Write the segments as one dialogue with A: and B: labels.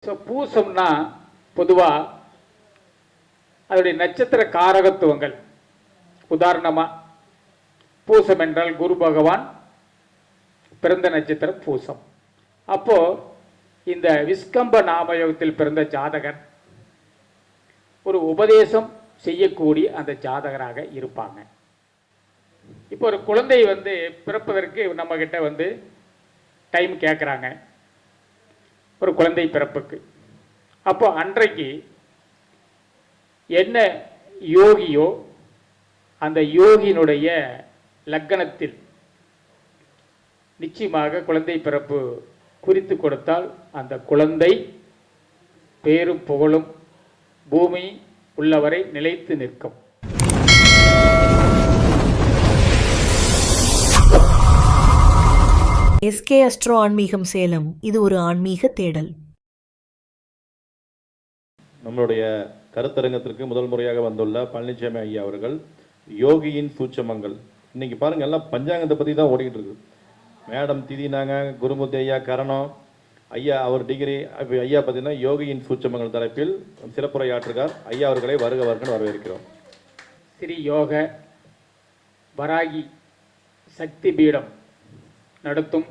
A: So பூசம்னா பொதுவாக அதோடைய நட்சத்திர காரகத்துவங்கள். உதாரணமாக பூசம் என்றால் குரு பகவான் பிறந்த நட்சத்திரம் பூசம். அப்போ இந்த விஸ்கம்ப நாமயோகத்தில் பிறந்த ஜாதகர் ஒரு உபதேசம் செய்யக்கூடிய அந்த ஜாதகராக இருப்பாங்க. இப்போ ஒரு குழந்தை பிறப்பதற்கு நம்ம கிட்ட டைம் கேட்குறாங்க, ஒரு குழந்தை பிறப்புக்கு. அப்போ அன்றைக்கு என்ன யோகியோ அந்த யோகியினுடைய லக்கணத்தில் நிச்சயமாக குழந்தை பிறப்பு குறித்து கொடுத்தால் அந்த குழந்தை பேரும் புகழும் பூமி உள்ளவரை நிலைத்து நிற்கும்.
B: எஸ்கே அஸ்ட்ரோ ஆன்மீகம் சேலம். இது ஒரு ஆன்மீக தேடல்.
C: நம்மளுடைய கருத்தரங்கத்திற்கு முதல் முறையாக வந்துள்ள பழனிசாமி ஐயா அவர்கள் யோகியின் சூட்சமங்கள். இன்னைக்கு பாருங்க, எல்லாம் பஞ்சாங்கத்தை பற்றி தான் ஓடிக்கிட்டு இருக்கு. மேடம் திதினாங்க, குருமூர்த்தி ஐயா கரணம் ஐயா அவர் டிகிரி. ஐயா பார்த்தீங்கன்னா யோகியின் சூட்சமங்கள் தலைப்பில் சிறப்புரையாற்றுகிறார். ஐயா அவர்களை வருக வருகன்னு வரவேற்கிறோம்.
A: ஸ்ரீ யோக வராகி சக்தி பீடம் நடத்தும்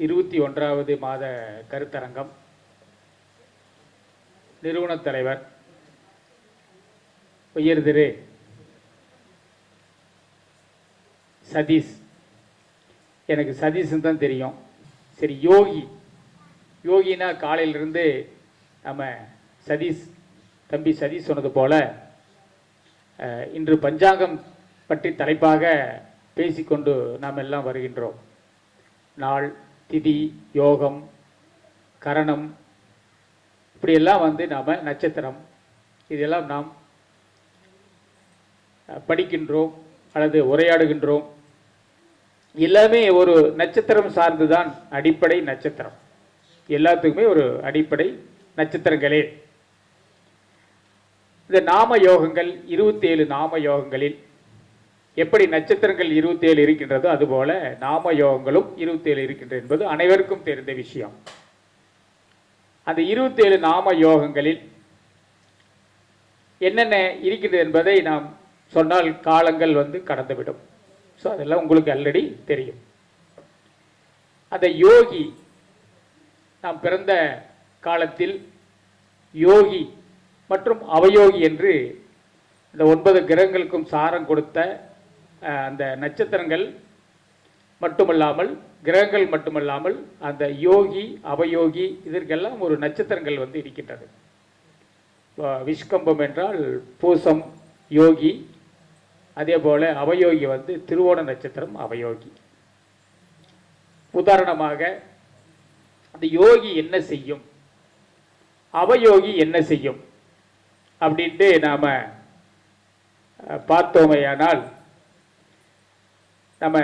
A: 21வது மாத கருத்தரங்கம். நிறுவனத் தலைவர் உயர் திரு சதீஷ். எனக்கு சதீஷ்ன்னு தான் தெரியும். சரி, யோகினா காலையிலிருந்து நம்ம சதீஷ் தம்பி சதீஷ் சொன்னது போல இன்று பஞ்சாங்கம் பற்றி தலைப்பாக பேசிக்கொண்டு நாம் எல்லாம் வருகின்றோம். நாள், திதி, யோகம், கரணம், இப்படியெல்லாம் நாம் நட்சத்திரம் இதெல்லாம் நாம் படிக்கின்றோம் அல்லது உரையாடுகின்றோம். எல்லாமே ஒரு நட்சத்திரம் சார்ந்துதான். அடிப்படை நட்சத்திரம் எல்லாத்துக்குமே ஒரு அடிப்படை நட்சத்திரங்களே. இந்த நாம யோகங்கள் 27 நாம யோகங்களில் எப்படி நட்சத்திரங்கள் 27 இருக்கின்றதோ அதுபோல நாம யோகங்களும் 27 இருக்கின்றது என்பது அனைவருக்கும் தெரிந்த விஷயம். அந்த 27 நாம யோகங்களில் என்னென்ன இருக்கின்றது என்பதை நாம் சொன்னால் காலங்கள் கடந்துவிடும். ஸோ அதெல்லாம் உங்களுக்கு ஆல்ரெடி தெரியும். அந்த யோகி நாம் பிறந்த காலத்தில் யோகி மற்றும் அவயோகி என்று இந்த 9 கிரகங்களுக்கும் சாரம் கொடுத்த அந்த நட்சத்திரங்கள் மட்டுமல்லாமல், கிரகங்கள் மட்டுமல்லாமல், அந்த யோகி அவயோகி இதற்கெல்லாம் ஒரு நட்சத்திரங்கள் இருக்கின்றது. விஷ்கம்பம் என்றால் பூசம் யோகி, அதே போல அவயோகி திருவோண நட்சத்திரம் அவயோகி. உதாரணமாக அந்த யோகி என்ன செய்யும், அவயோகி என்ன செய்யும் அப்படின்ட்டு நாம பார்த்தோமையானால், நம்ம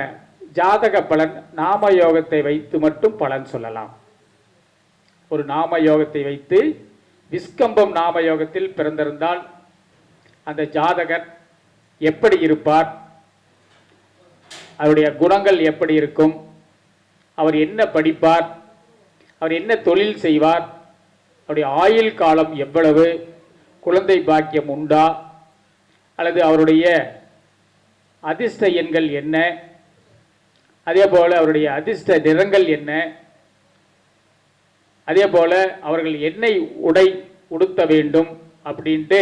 A: ஜாதக பலன் நாம யோகத்தை வைத்து மட்டும் பலன் சொல்லலாம். ஒரு நாம யோகத்தை வைத்து விஸ்கம்பம் நாம யோகத்தில் பிறந்திருந்தால் அந்த ஜாதகர் எப்படி இருப்பார், அவருடைய குணங்கள் எப்படி இருக்கும், அவர் என்ன படிப்பார், அவர் என்ன தொழில் செய்வார், அவருடைய ஆயுள் காலம் எவ்வளவு, குழந்தை பாக்கியம் உண்டா, அல்லது அவருடைய அதிர்ஷ்ட எண்கள் என்ன, அதே போல அவருடைய அதிர்ஷ்ட நிறங்கள் என்ன, அதே போல அவர்கள் எண்ணெய் உடை உடுத்த வேண்டும் அப்படின்ட்டு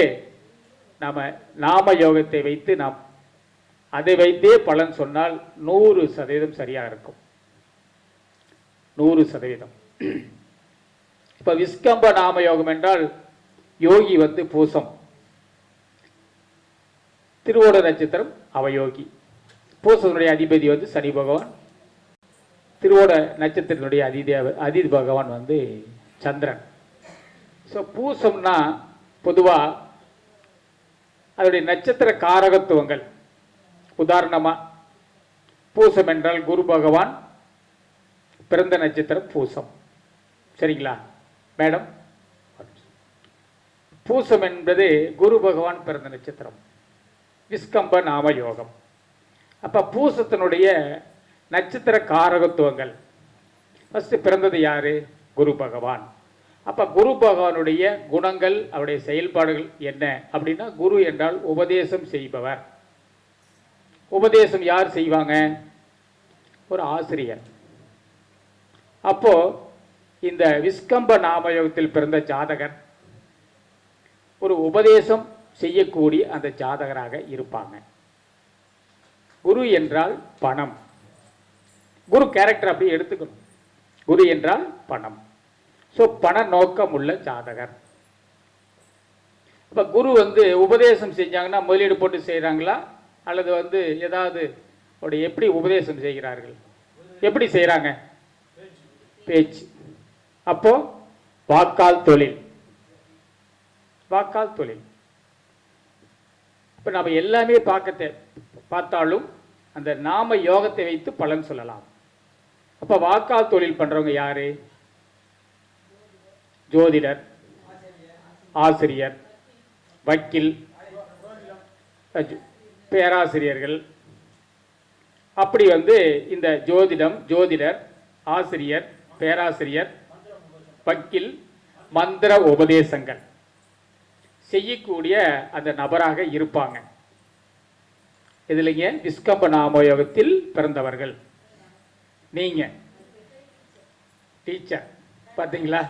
A: நாம யோகத்தை வைத்து நாம் அதை வைத்தே பலன் சொன்னால் 100% சரியாக இருக்கும். 100%. இப்போ விஸ்கம்ப நாம யோகம் என்றால் யோகி பூசம், திருவோண நட்சத்திரம் அவயோகி. பூசத்தினுடைய அதிபதி சனி பகவான், திருவோண நட்சத்திரத்தினுடைய அதிதி பகவான் சந்திரன். ஸோ பூசம்னா பொதுவாக அதோடைய நட்சத்திர காரகத்துவங்கள். உதாரணமாக பூசம் என்றால் குரு பகவான் பிறந்த நட்சத்திரம் பூசம். சரிங்களா மேடம்? பூசம் என்பது குரு பகவான் பிறந்த நட்சத்திரம், விஸ்கம்ப நாம யோகம். அப்போ பூசத்தினுடைய நட்சத்திர காரகத்துவங்கள். ஃபஸ்ட்டு பிறந்தது யாரு? குரு பகவான். அப்போ குரு பகவானுடைய குணங்கள், அவருடைய செயல்பாடுகள் என்ன அப்படின்னா, குரு என்றால் உபதேசம் செய்பவர். உபதேசம் யார் செய்வாங்க? ஒரு ஆசிரியர். அப்போ இந்த விஸ்கம்ப நாமயோகத்தில் பிறந்த ஜாதகர் ஒரு உபதேசம் செய்யக்கூடிய அந்த ஜாதகராக இருப்பாங்க. குரு என்றால் பணம். குரு கேரக்டர் அப்படி எடுத்துக்கணும். குரு என்றால் பணம். ஸோ பண நோக்கம் உள்ள ஜாதகர். இப்போ குரு உபதேசம் செஞ்சாங்கன்னா முதலீடு போட்டு செய்கிறாங்களா, அல்லது ஏதாவது எப்படி உபதேசம் செய்கிறார்கள்? எப்படி செய்கிறாங்க? பேச்சு. அப்போ வாக்கால் தொழில். வாக்கால் தொழில். இப்போ நம்ம எல்லாமே பார்த்தாலும் அந்த நாம யோகத்தை வைத்து பலன் சொல்லலாம். அப்போ வாக்கால் தொழில் பண்றவங்க யாரு? ஜோதிடர், ஆசிரியர், வக்கீல், பேராசிரியர்கள். அப்படி இந்த ஜோதிடர், ஆசிரியர், பேராசிரியர், வக்கீல், மந்திர உபதேசங்கள் செய்யக்கூடிய அந்த நபராக இருப்பாங்க. இதுலங்க விஸ்கம்ப நாமயோகத்தில் பிறந்தவர்கள். நீங்க டீச்சர் பாத்தீங்களா?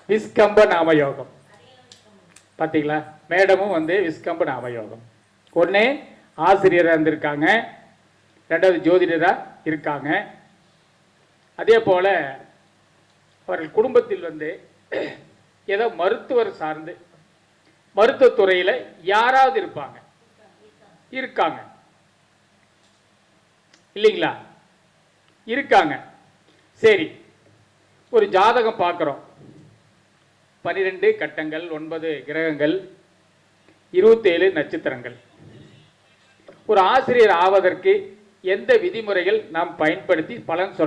A: விஸ்கம்ப நாமயோகம் பாத்தீங்களா? மேடமும் விஸ்கம்ப நாமயோகம். ஒன்னே ஆசிரியராக இருந்திருக்காங்க, ரெண்டாவது ஜோதிடரா இருக்காங்க. அதே போல அவர்கள் குடும்பத்தில் ஏதோ மருத்துவர் சார்ந்து மருத்துவத்துறையில் யாராவது இருக்காங்க இல்லைங்களா? இருக்காங்க. சரி, ஒரு ஜாதகம் பார்க்கிறோம். 12 கட்டங்கள், 9 கிரகங்கள், 27 நட்சத்திரங்கள். ஒரு ஆசிரியர் ஆவதற்கு எந்த விதிமுறைகள் நாம் பயன்படுத்தி பலன்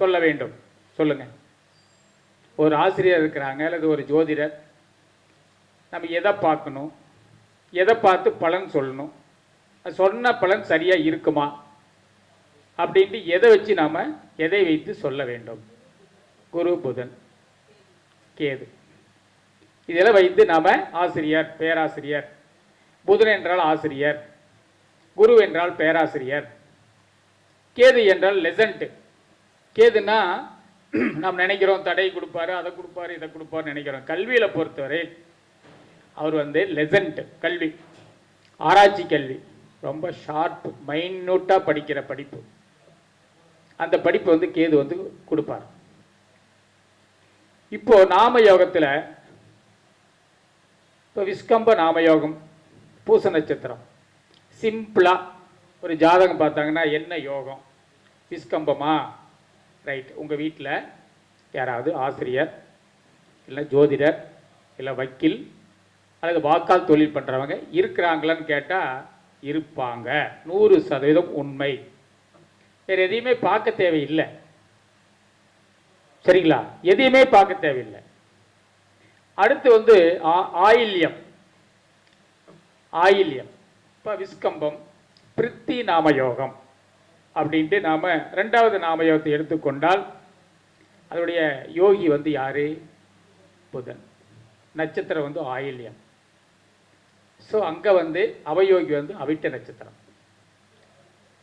A: சொல்ல வேண்டும்? சொல்லுங்க. ஒரு ஆசிரியர் இருக்கிறாங்க அல்லது ஒரு ஜோதிடர், நம்ம எதை பார்க்கணும், எதை பார்த்து பலன் சொல்லணும், சொன்ன பலன் சரியா இருக்குமா அப்படின்ட்டு எதை வச்சு நாம எதை வைத்து சொல்ல வேண்டும்? குரு, புதன், கேது, இதெல்லாம் வைத்து நாம ஆசிரியர், பேராசிரியர். புதன் என்றால் ஆசிரியர், குரு என்றால் பேராசிரியர், கேது என்றால் லெசன்ட். கேதுன்னா நாம் நினைக்கிறோம் தடை கொடுப்பாரு, அதை கொடுப்பாரு, இதை கொடுப்பாரு நினைக்கிறோம். கல்வியில பொறுத்தவரை அவர் லெசன்ட். கல்வி, ஆராய்ச்சி கல்வி, ரொம்ப ஷார்ப், மைன்யூட்டா படிக்கிற படிப்பு. அந்த படிப்பு கேது கொடுப்பார். இப்போ நாம யோகத்துல இப்போ விஸ்கம்ப நாமயோகம், பூச நட்சத்திரம். சிம்பிளா ஒரு ஜாதகம் பார்த்தாங்கன்னா என்ன யோகம்? விஸ்கம்பமா? ரைட். உங்க வீட்டில் யாராவது ஆசிரியர், இல்லை ஜோதிடர், இல்லை வக்கீல் அல்லது வாக்கால் தொழில் பண்றவங்க இருக்கிறாங்களான்னு கேட்டா இருப்பாங்க. 100% உண்மை. வேற எதையுமே பார்க்க தேவையில்லை. சரிங்களா? எதையுமே பார்க்க தேவையில்லை. அடுத்து ஆயில்யம். ஆயில்யம் இப்போ விஸ்கம்பம், பிரித்தி நாமயோகம் அப்படின்ட்டு நாம 2வது நாமயோகத்தை எடுத்துக்கொண்டால் அதனுடைய யோகி யாரு? புதன். நட்சத்திரம் ஆயில்யம். ஸோ அங்க அவயோகி அவிட்ட நட்சத்திரம்,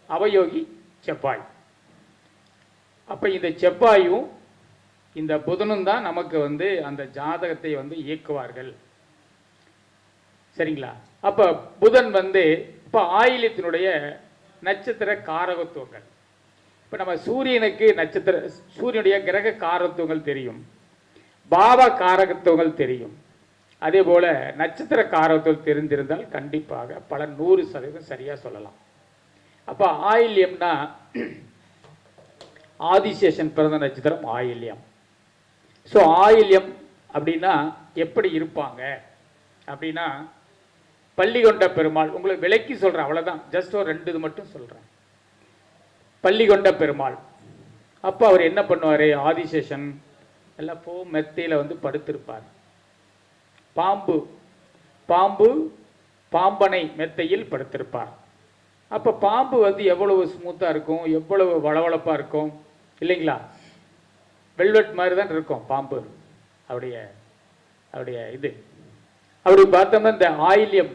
A: அவயோகி செவ்வாய். அப்ப இந்த செவ்வாயும் இந்த புதனும் தான் நமக்கு அந்த ஜாதகத்தை இயக்குவார்கள். சரிங்களா? அப்ப புதன் இப்ப ஆயில்யத்தினுடைய நட்சத்திர காரகத்துவங்கள். இப்ப நம்ம சூரியனுக்கு சூரியனுடைய கிரக காரகத்துவங்கள் தெரியும், பாவ காரகத்துவங்கள் தெரியும். அதே போல நட்சத்திர காரகத்துவம் தெரிந்திருந்தால் கண்டிப்பாக பல 100% சரியா சொல்லலாம். அப்ப ஆயில்யம்னா ஆதிசேஷன் பிறந்த நட்சத்திரம் ஆயில்யம். ஸோ ஆயில்யம் அப்படின்னா எப்படி இருப்பாங்க அப்படின்னா, பள்ளிகொண்ட பெருமாள். உங்களுக்கு விலைக்கு சொல்றேன், அவ்வளவுதான். ஜஸ்ட் ஒரு 2 இது மட்டும் சொல்றேன். பள்ளிகொண்ட பெருமாள். அப்போ அவர் என்ன பண்ணுவாரு? ஆதிசேஷன் எல்லாம் மெத்தையில படுத்திருப்பார். பாம்பனை மெத்தையில் படுத்திருப்பார். அப்ப பாம்பு எவ்வளவு ஸ்மூத்தா இருக்கும், எவ்வளவு வளவளப்பா இருக்கும் இல்லைங்களா? வெல்வெட் மாதிரி தான் இருக்கும் பாம்பு. அவருடைய அவருடைய இது. அப்படி பார்த்தோம்னா இந்த ஆயில்யம்,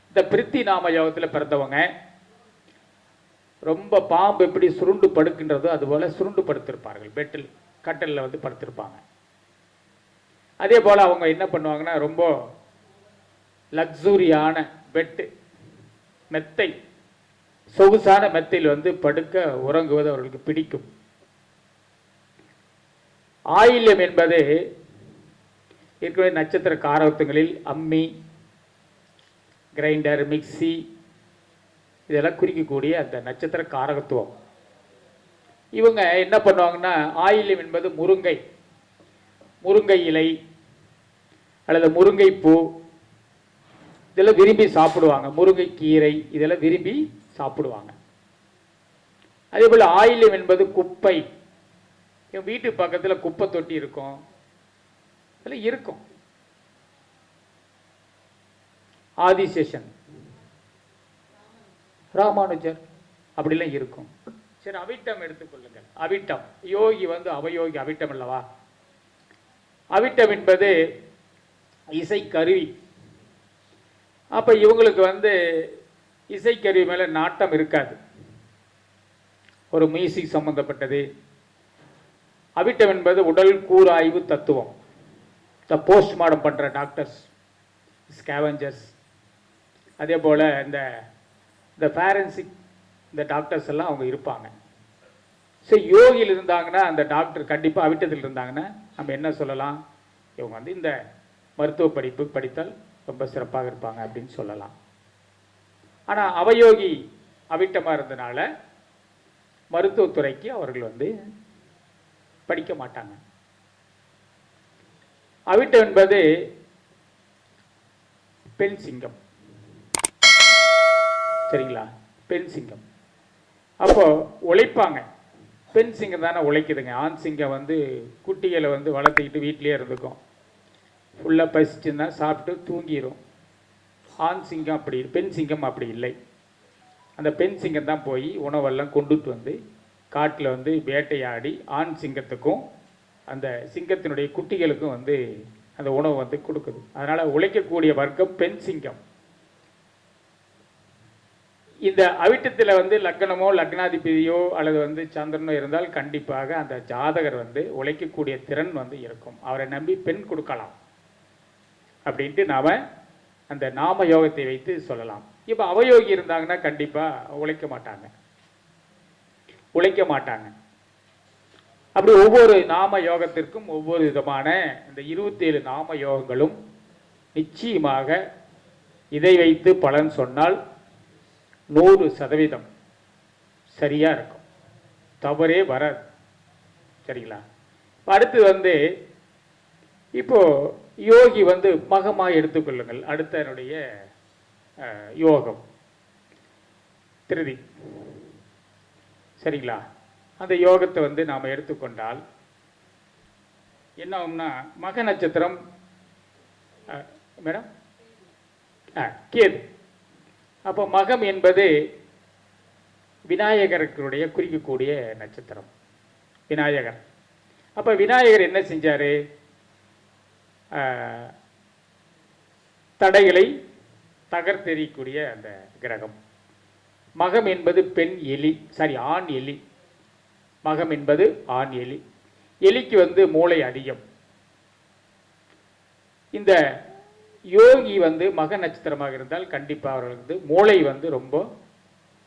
A: இந்த பிரித்தி நாம யோகத்தில் பிறந்தவங்க ரொம்ப பாம்பு எப்படி சுருண்டு படுக்கின்றதோ அதுபோல் சுருண்டு படுத்திருப்பார்கள். பெட்டில் கட்டலில் வந்து படுத்திருப்பாங்க. அதே போல் அவங்க என்ன பண்ணுவாங்கன்னா ரொம்ப லக்ஸூரியான பெட்டு, மெத்தை, சொகுசான மெத்தையில் வந்து படுக்க உறங்குவது அவர்களுக்கு பிடிக்கும். ஆயில்யம் என்பது ஏற்கனவே நட்சத்திர காரகத்துவங்களில் அம்மி, கிரைண்டர், மிக்சி இதெல்லாம் குறிக்கக்கூடிய அந்த நட்சத்திர காரகத்துவம். இவங்க என்ன பண்ணுவாங்கன்னா ஆயில்யம் என்பது முருங்கை, முருங்கை இலை அல்லது முருங்கை பூ இதெல்லாம் விரும்பி சாப்பிடுவாங்க. முருங்கை கீரை இதெல்லாம் விரும்பி சாப்பிடுவாங்க. அதே போல் ஆயில்யம் என்பது குப்பை. என் வீட்டு பக்கத்தில் குப்பை தொட்டி இருக்கும், அதெல்லாம் இருக்கும். ஆதிசேஷன், ராமானுஜர் அப்படிலாம் இருக்கும். சரி, அவிட்டம் எடுத்துக்கொள்ளுங்கள். அவிட்டம் யோகி வந்து அவயோகி அவிட்டம் அல்லவா? அவிட்டம் என்பது இசைக்கருவி. அப்ப இவங்களுக்கு வந்து இசைக்கருவி மேல நாட்டம் இருக்காது, ஒரு மியூசிக் சம்பந்தப்பட்டது. அவிட்டம் என்பது உடல் கூராய்வு தத்துவம். இந்த போஸ்ட்மார்டம் பண்ற டாக்டர்ஸ், ஸ்கேவஞ்சர்ஸ், அதே போல இந்த ஃபாரன்சிக் இந்த டாக்டர்ஸ் எல்லாம் அவங்க இருப்பாங்க. ஸோ யோகியில் இருந்தாங்கன்னா அந்த டாக்டர் கண்டிப்பாக அவிட்டத்தில் இருந்தாங்கன்னா நம்ம என்ன சொல்லலாம், இவங்க வந்து இந்த மருத்துவ படிப்பு படித்தால் ரொம்ப சிறப்பாக இருப்பாங்க அப்படின்னு சொல்லலாம். ஆனால் அவயோகி அவிட்டமாக இருந்தனால மருத்துவத்துறைக்கு அவர்கள் வந்து படிக்க மாட்டாங்க. அவிட்டம் என்பது பெண் சிங்கம், சரிங்களா? பெண் சிங்கம். அப்போ உழைப்பாங்க. பெண் சிங்கம் தானே உழைக்குதுங்க. ஆண் சிங்கம் வந்து குட்டிகளை வந்து வளர்த்துக்கிட்டு வீட்டிலே இருந்துக்கும், ஃபுல்லாக பசிச்சுன்னா சாப்பிட்டு தூங்கிடும். ஆண் சிங்கம் அப்படி, பெண் சிங்கம் அப்படி இல்லை. அந்த பெண் சிங்கம் தான் போய் உணவெல்லாம் கொண்டுட்டு வந்து காட்டில் வந்து வேட்டையாடி ஆண் சிங்கத்துக்கும் அந்த சிங்கத்தினுடைய குட்டிகளுக்கும் வந்து அந்த உணவு வந்து கொடுக்குது. அதனால் உழைக்கக்கூடிய வர்க்கம் பெண் சிங்கம். இந்த அவிட்டத்தில் வந்து லக்னமோ லக்னாதிபதியோ அல்லது வந்து சந்திரனோ இருந்தால் கண்டிப்பாக அந்த ஜாதகர் வந்து உழைக்கக்கூடிய திறன் வந்து இருக்கும். அவரை நம்பி பெண் கொடுக்கலாம் அப்படின்ட்டு நாம் அந்த நாம யோகத்தை வைத்து சொல்லலாம். இப்போ அவயோகி இருந்தாங்கன்னா கண்டிப்பாக உழைக்க மாட்டாங்க. அப்படி ஒவ்வொரு நாம யோகத்திற்கும் ஒவ்வொரு விதமான இந்த 27 நாம யோகங்களும் நிச்சயமாக இதை வைத்து பலன் சொன்னால் 100% சரியா இருக்கும், தவறே வராது. சரிங்களா? அடுத்து வந்து இப்போ யோகி வந்து மகமாக எடுத்துக்கொள்ளுங்கள். அடுத்த என்னுடைய யோகம் திருதி, சரிங்களா? அந்த யோகத்தை வந்து நாம் எடுத்துக்கொண்டால் என்ன ஆகும்னா மக நட்சத்திரம் மேடம் கேது. அப்போ மகம் என்பது விநாயகருடைய குறிக்கக்கூடிய நட்சத்திரம், விநாயகர். அப்போ விநாயகர் என்ன செஞ்சார்? தடைகளை தகர்த்தெறியக்கூடிய அந்த கிரகம். மகம் என்பது பெண் எலி, ஆண் எலி. மகம் என்பது ஆண் எலி. எலிக்கு வந்து மூளை அதிகம். இந்த யோகி வந்து மக நட்சத்திரமாக இருந்தால் கண்டிப்பாக அவர்களுக்கு வந்து மூளை வந்து ரொம்ப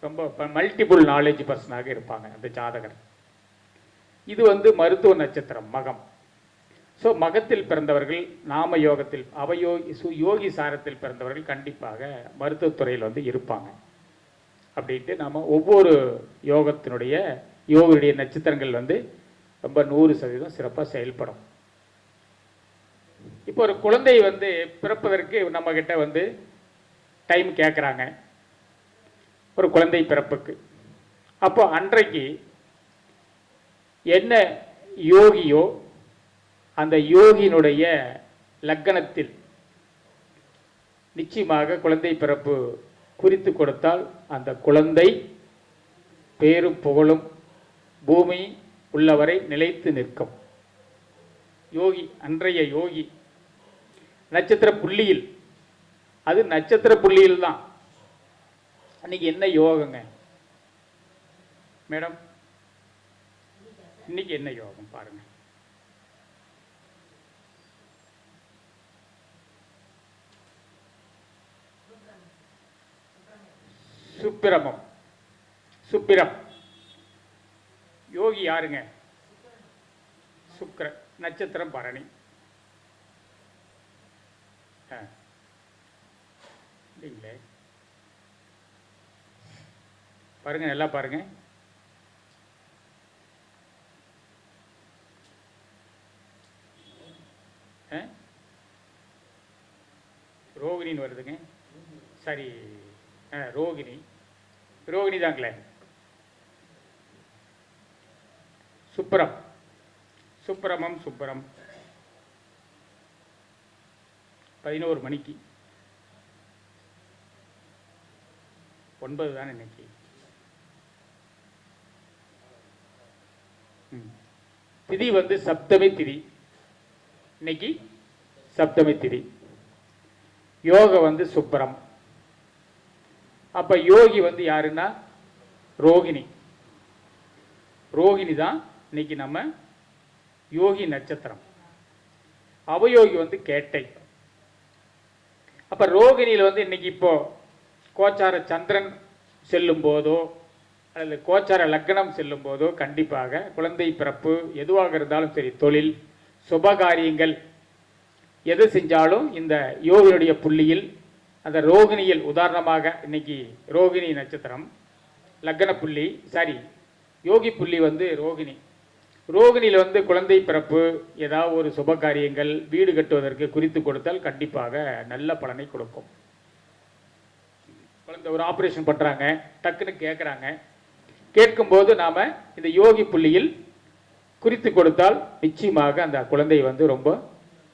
A: ரொம்ப மல்டிபிள் நாலேஜ் பர்சனாக இருப்பாங்க அந்த ஜாதகர். இது வந்து மருத்துவ நட்சத்திரம் மகம். ஸோ மகத்தில் பிறந்தவர்கள் நாம யோகத்தில் யோகி சாரத்தில் பிறந்தவர்கள் கண்டிப்பாக மருத்துவத்துறையில் வந்து இருப்பாங்க அப்படின்ட்டு நாம் ஒவ்வொரு யோகியுடைய நட்சத்திரங்கள் வந்து ரொம்ப 100% சிறப்பாக செயல்படும். இப்போ ஒரு குழந்தை வந்து பிறப்பதற்கு நம்ம கிட்ட வந்து டைம் கேட்குறாங்க, ஒரு குழந்தை பிறப்புக்கு. அப்போ அன்றைக்கு என்ன யோகியோ அந்த யோகியினுடைய லக்கணத்தில் நிச்சயமாக குழந்தை பிறப்பு குறித்து கொடுத்தால் அந்த குழந்தை பேரும் புகழும் பூமி உள்ளவரை நிலைத்து நிற்கும். யோகி, அன்றைய யோகி நட்சத்திர புள்ளியில், அது நட்சத்திர புள்ளியில் தான். அன்னைக்கு என்ன யோகங்க மேடம்? இன்னைக்கு என்ன யோகம் பாருங்க. சுப்பிரமம், சுப்பிரம். யோகி யாருங்க? சுக்கிர. நட்சத்திரம் பரணி. இல்லைங்களே, பாருங்க, நல்லா பாருங்க. ரோகிணின்னு வருதுங்க. சரி, ரோகிணி, ரோகிணி தாங்களே. சுப்பிரம், சுப்பிரமம், சுப்பிரம் 11 மணிக்கு 9 தானே இன்னைக்கு. திதி வந்து சப்தமி திதி. இன்னைக்கு சப்தமி திதி. யோக வந்து சுப்பிரம். அப்ப யோகி வந்து யாருன்னா ரோகிணி. ரோகிணி தான் இன்னைக்கு நம்ம யோகி நட்சத்திரம். அவயோகி வந்து கேட்டை. அப்ப ரோகிணியில் வந்து இன்னைக்கு இப்போ கோச்சார சந்திரன் செல்லும் போதோ அல்லது கோச்சார லக்னம் செல்லும் போதோ கண்டிப்பாக குழந்தை பிறப்பு எதுவாக இருந்தாலும் சரி, தொழில் சுபகாரியங்கள் எது செஞ்சாலும் இந்த யோகியுடைய புள்ளியில், அந்த ரோகிணியில், உதாரணமாக இன்னைக்கு ரோகிணி நட்சத்திரம் லக்ன புள்ளி, சாரி யோகி புள்ளி வந்து ரோகிணி. ரோகிணியில் வந்து குழந்தை பிறப்பு, ஏதாவது ஒரு சுபகாரியங்கள், வீடு கட்டுவதற்கு குறித்து கொடுத்தால் கண்டிப்பாக நல்ல பலனை கொடுக்கும். குழந்தை ஒரு ஆப்ரேஷன் பண்ணுறாங்க, டக்குன்னு கேட்குறாங்க. கேட்கும்போது நாம் இந்த யோகி புள்ளியில் குறித்து கொடுத்தால் நிச்சயமாக அந்த குழந்தை வந்து ரொம்ப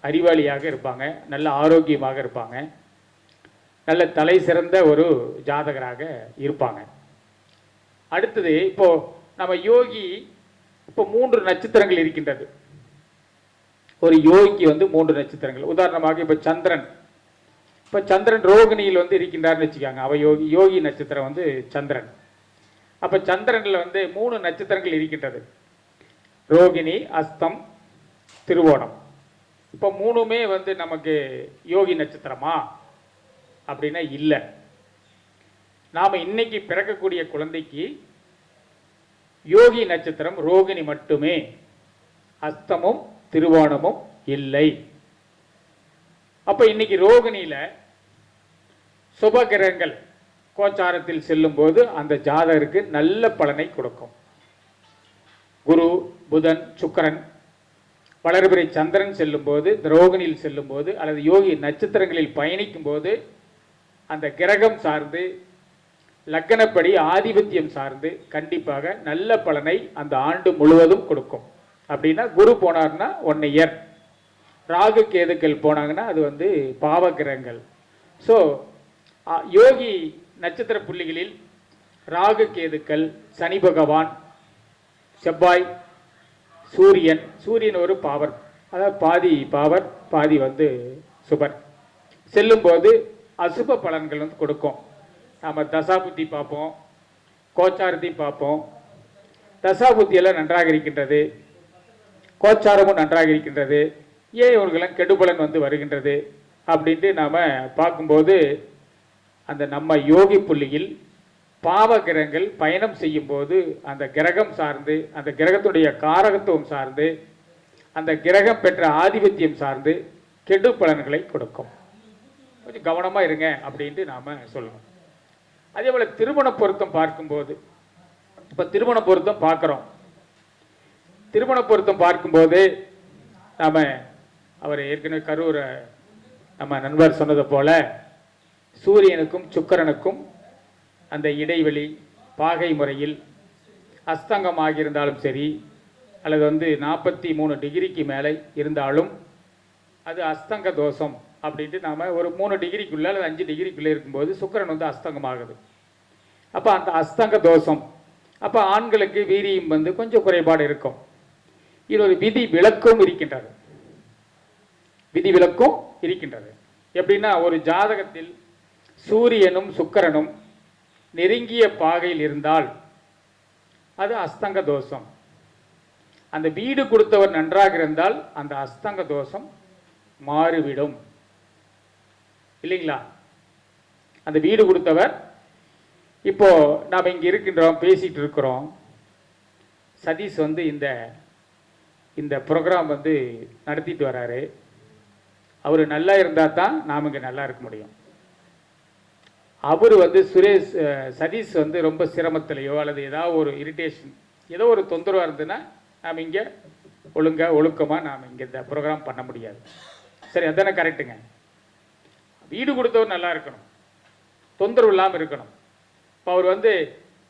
A: அறிவாளியாக இருப்பாங்க, நல்ல ஆரோக்கியமாக இருப்பாங்க, நல்ல தலை சிறந்த ஒரு ஜாதகராக இருப்பாங்க. அடுத்தது இப்போ நம்ம யோகி, இப்போ 3 நட்சத்திரங்கள் இருக்கின்றது. ஒரு யோகிக்கு வந்து 3 நட்சத்திரங்கள். உதாரணமாக இப்போ சந்திரன், இப்போ சந்திரன் ரோகிணியில் வந்து இருக்கின்றார்னு வச்சுக்காங்க. அவ யோகி, யோகி நட்சத்திரம் வந்து சந்திரன். அப்போ சந்திரனில் வந்து 3 நட்சத்திரங்கள் இருக்கின்றது. ரோகிணி, அஸ்தம், திருவோணம். இப்போ 3மே வந்து நமக்கு யோகி நட்சத்திரமா அப்படின்னா இல்லை. நாம் இன்னைக்கு பிறக்கக்கூடிய குழந்தைக்கு யோகி நட்சத்திரம் ரோகிணி மட்டுமே, அஸ்தமும் திருவோணமும் இல்லை. அப்ப இன்னைக்கு ரோகிணியில சுபகிரகங்கள் கோச்சாரத்தில் செல்லும் போது அந்த ஜாதகருக்கு நல்ல பலனை கொடுக்கும். குரு, புதன், சுக்கிரன், வளர்பிறை சந்திரன் செல்லும் போது, ரோகிணியில் செல்லும் போது அல்லது யோகி நட்சத்திரங்களில் பயணிக்கும் போது அந்த கிரகம் சார்ந்து, லக்கணப்படி ஆதிபத்தியம் சார்ந்து கண்டிப்பாக நல்ல பலனை அந்த ஆண்டு முழுவதும் கொடுக்கும். அப்படின்னா குரு போனார்னா 1 இயர், ராகு கேதுக்கள் போனாங்கன்னா அது வந்து பாவ கிரகங்கள். ஸோ யோகி நட்சத்திர புள்ளிகளில் ராகு கேதுக்கள், சனி பகவான், செவ்வாய், சூரியன், சூரியன் ஒரு பாவர், அதாவது பாதி பாவர் பாதி வந்து சுபர் செல்லும்போது அசுப பலன்கள் வந்து கொடுக்கும். நாம் தசாபுத்தி பார்ப்போம், கோச்சாரத்தை பார்ப்போம். தசாபுத்தியெல்லாம் நன்றாக இருக்கின்றது, கோச்சாரமும் நன்றாக இருக்கின்றது, ஏன் இவர்களுக்கெல்லாம் கெடுபலன் வந்து வருகின்றது அப்படின்ட்டு நாம் பார்க்கும்போது அந்த நம்ம யோகி புள்ளியில் பாவ கிரகங்கள் பயணம் செய்யும் போது அந்த கிரகம் சார்ந்து, அந்த கிரகத்துடைய காரகத்துவம் சார்ந்து, அந்த கிரகம் பெற்ற ஆதிபத்தியம் சார்ந்து கெடு பலன்களை கொடுக்கும். கொஞ்சம் கவனமாக இருங்க அப்படின்ட்டு நாம் சொல்லணும். அதே போல் திருமண பொருத்தம் பார்க்கும்போது, இப்போ திருமண பொருத்தம் பார்க்குறோம். திருமண பொருத்தம் பார்க்கும்போது நாம் அவர் ஏற்கனவே கரூர் நம்ம நண்பர் சொன்னதை போல சூரியனுக்கும் சுக்கிரனுக்கும் அந்த இடைவெளி பாகை முறையில் அஸ்தங்கமாக இருந்தாலும் சரி, அல்லது வந்து 43 டிகிரிக்கு மேலே இருந்தாலும் அது அஸ்தங்க தோஷம் அப்படின்ட்டு நாம் ஒரு 3 டிகிரிக்குள்ளே அல்லது 5 டிகிரிக்குள்ளே இருக்கும்போது சுக்கிரன் வந்து அஸ்தங்கமாகுது. அப்போ அந்த அஸ்தங்க தோஷம், அப்போ ஆண்களுக்கு வீரியம் வந்து கொஞ்சம் குறைபாடு இருக்கும். இது ஒரு விதி விலக்கும் இருக்கின்றது. விதிவிலக்கும் இருக்கின்றது. எப்படின்னா, ஒரு ஜாதகத்தில் சூரியனும் சுக்கிரனும் நெருங்கிய பாகையில் இருந்தால் அது அஸ்தங்க தோஷம். அந்த வீடு கொடுத்தவர் நன்றாக இருந்தால் அந்த அஸ்தங்க தோஷம் மாறிவிடும். இல்லைங்களா? அந்த வீடு கொடுத்தவர், இப்போ நாம் இங்க இருக்கின்றோம், பேசிட்டு இருக்கிறோம். சதீஷ் வந்து இந்த ப்ரோக்ராம் வந்து நடத்திட்டு வராரு. அவர் நல்லா இருந்தால் தான் நாம் இங்கே நல்லா இருக்க முடியும். அவர் வந்து சதீஷ் வந்து ரொம்ப சிரமத்திலையோ அல்லது ஏதாவது ஒரு இரிட்டேஷன், ஏதோ ஒரு தொந்தரவாக இருந்ததுன்னா நாம் இங்கே ஒழுக்கமாக நாம் இங்கே இந்த ப்ரோக்ராம் பண்ண முடியாது. சரி, அதானே கரெக்டுங்க. வீடு கொடுத்தவர் நல்லா இருக்கணும், தொந்தரவு இல்லாமல் இருக்கணும். இப்போ அவர் வந்து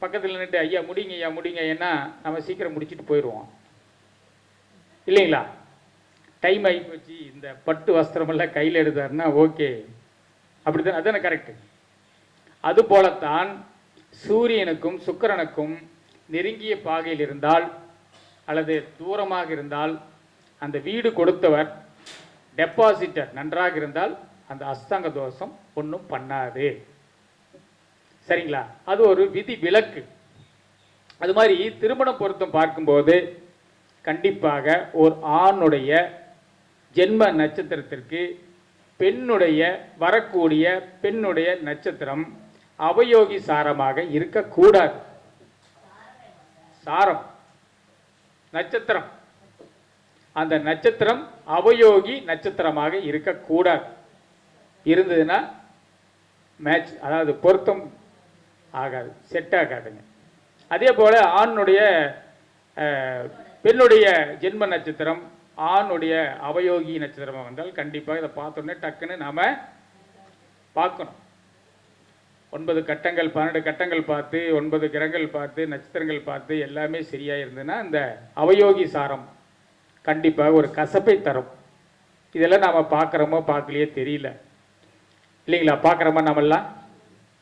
A: பக்கத்தில் நின்றுட்டு ஐயா முடிங்க ஏன்னா நம்ம சீக்கிரம் முடிச்சுட்டு போயிடுவோம். இல்லைங்களா? டைம் ஆகி போச்சு, இந்த பட்டு வஸ்திரமெல்லாம் கையில் எடுத்தாருன்னா ஓகே, அப்படித்தான், அதானே கரெக்டு. அதுபோலத்தான் சூரியனுக்கும் சுக்கிரனுக்கும் நெருங்கிய பாகையில் இருந்தால் அல்லது தூரமாக இருந்தால் அந்த வீடு கொடுத்தவர் டெபாசிட்டர் நன்றாக இருந்தால் அந்த அஸ்தங்க தோஷம் ஒன்றும் பண்ணாது. சரிங்களா? அது ஒரு விதி விலக்கு. அது மாதிரி திருமண பொருத்தம் பார்க்கும்போது கண்டிப்பாக ஒரு ஆணுடைய ஜென்ம நட்சத்திரத்திற்கு வரக்கூடிய பெண்ணுடைய நட்சத்திரம் அவயோகி சாரமாக இருக்கக்கூடாது. சாரம் நட்சத்திரம், அந்த நட்சத்திரம் அவயோகி நட்சத்திரமாக இருக்கக்கூடாது. இருந்ததுன்னா மேட்ச், அதாவது பொருத்தம் ஆகாது, செட் ஆகாதுங்க. அதே போல பெண்ணுடைய ஜென்ம நட்சத்திரம் ஆணுடைய அவயோகி நட்சத்திரமாக வந்தால் கண்டிப்பாக இதை பார்த்தோன்னே டக்குன்னு நாம் பார்க்கணும். 9 கட்டங்கள் 12 கட்டங்கள் பார்த்து 9 கிரகங்கள் பார்த்து நட்சத்திரங்கள் பார்த்து எல்லாமே சரியாக இருந்ததுன்னா இந்த அவயோகி சாரம் கண்டிப்பாக ஒரு கசப்பை தரும். இதெல்லாம் நாம் பார்க்குறோமோ பார்க்கலையே தெரியல, இல்லைங்களா? பார்க்குறோமா நம்மெல்லாம்?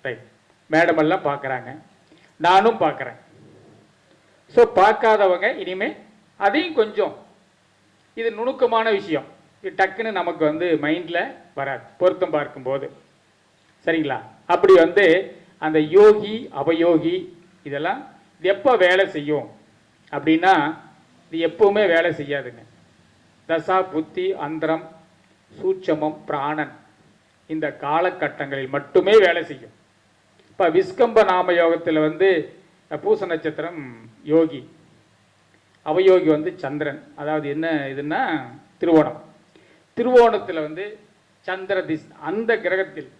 A: ரைட், மேடமெல்லாம் பார்க்குறாங்க, நானும் பார்க்குறேன். ஸோ பார்க்காதவங்க இனிமேல் அதையும் கொஞ்சம், இது நுணுக்கமான விஷயம், இது டக்குன்னு நமக்கு வந்து மைண்டில் வராது பொருத்தம் பார்க்கும்போது. சரிங்களா? அப்படி வந்து அந்த யோகி அவயோகி இதெல்லாம் இது எப்போ வேலை செய்யும் அப்படின்னா, இது எப்பவுமே வேலை செய்யாதுங்க. தசா புத்தி அந்தரம் சூட்சமம் பிராணன் இந்த காலகட்டங்களில் மட்டுமே வேலை செய்யும். இப்போ விஸ்கம்ப நாம யோகத்தில் வந்து பூச நட்சத்திரம் யோகி, அவயோகி வந்து சந்திரன். அதாவது என்ன இதுன்னா திருவோணம். திருவோணத்தில் வந்து சந்திர அந்த கிரகத்தில்,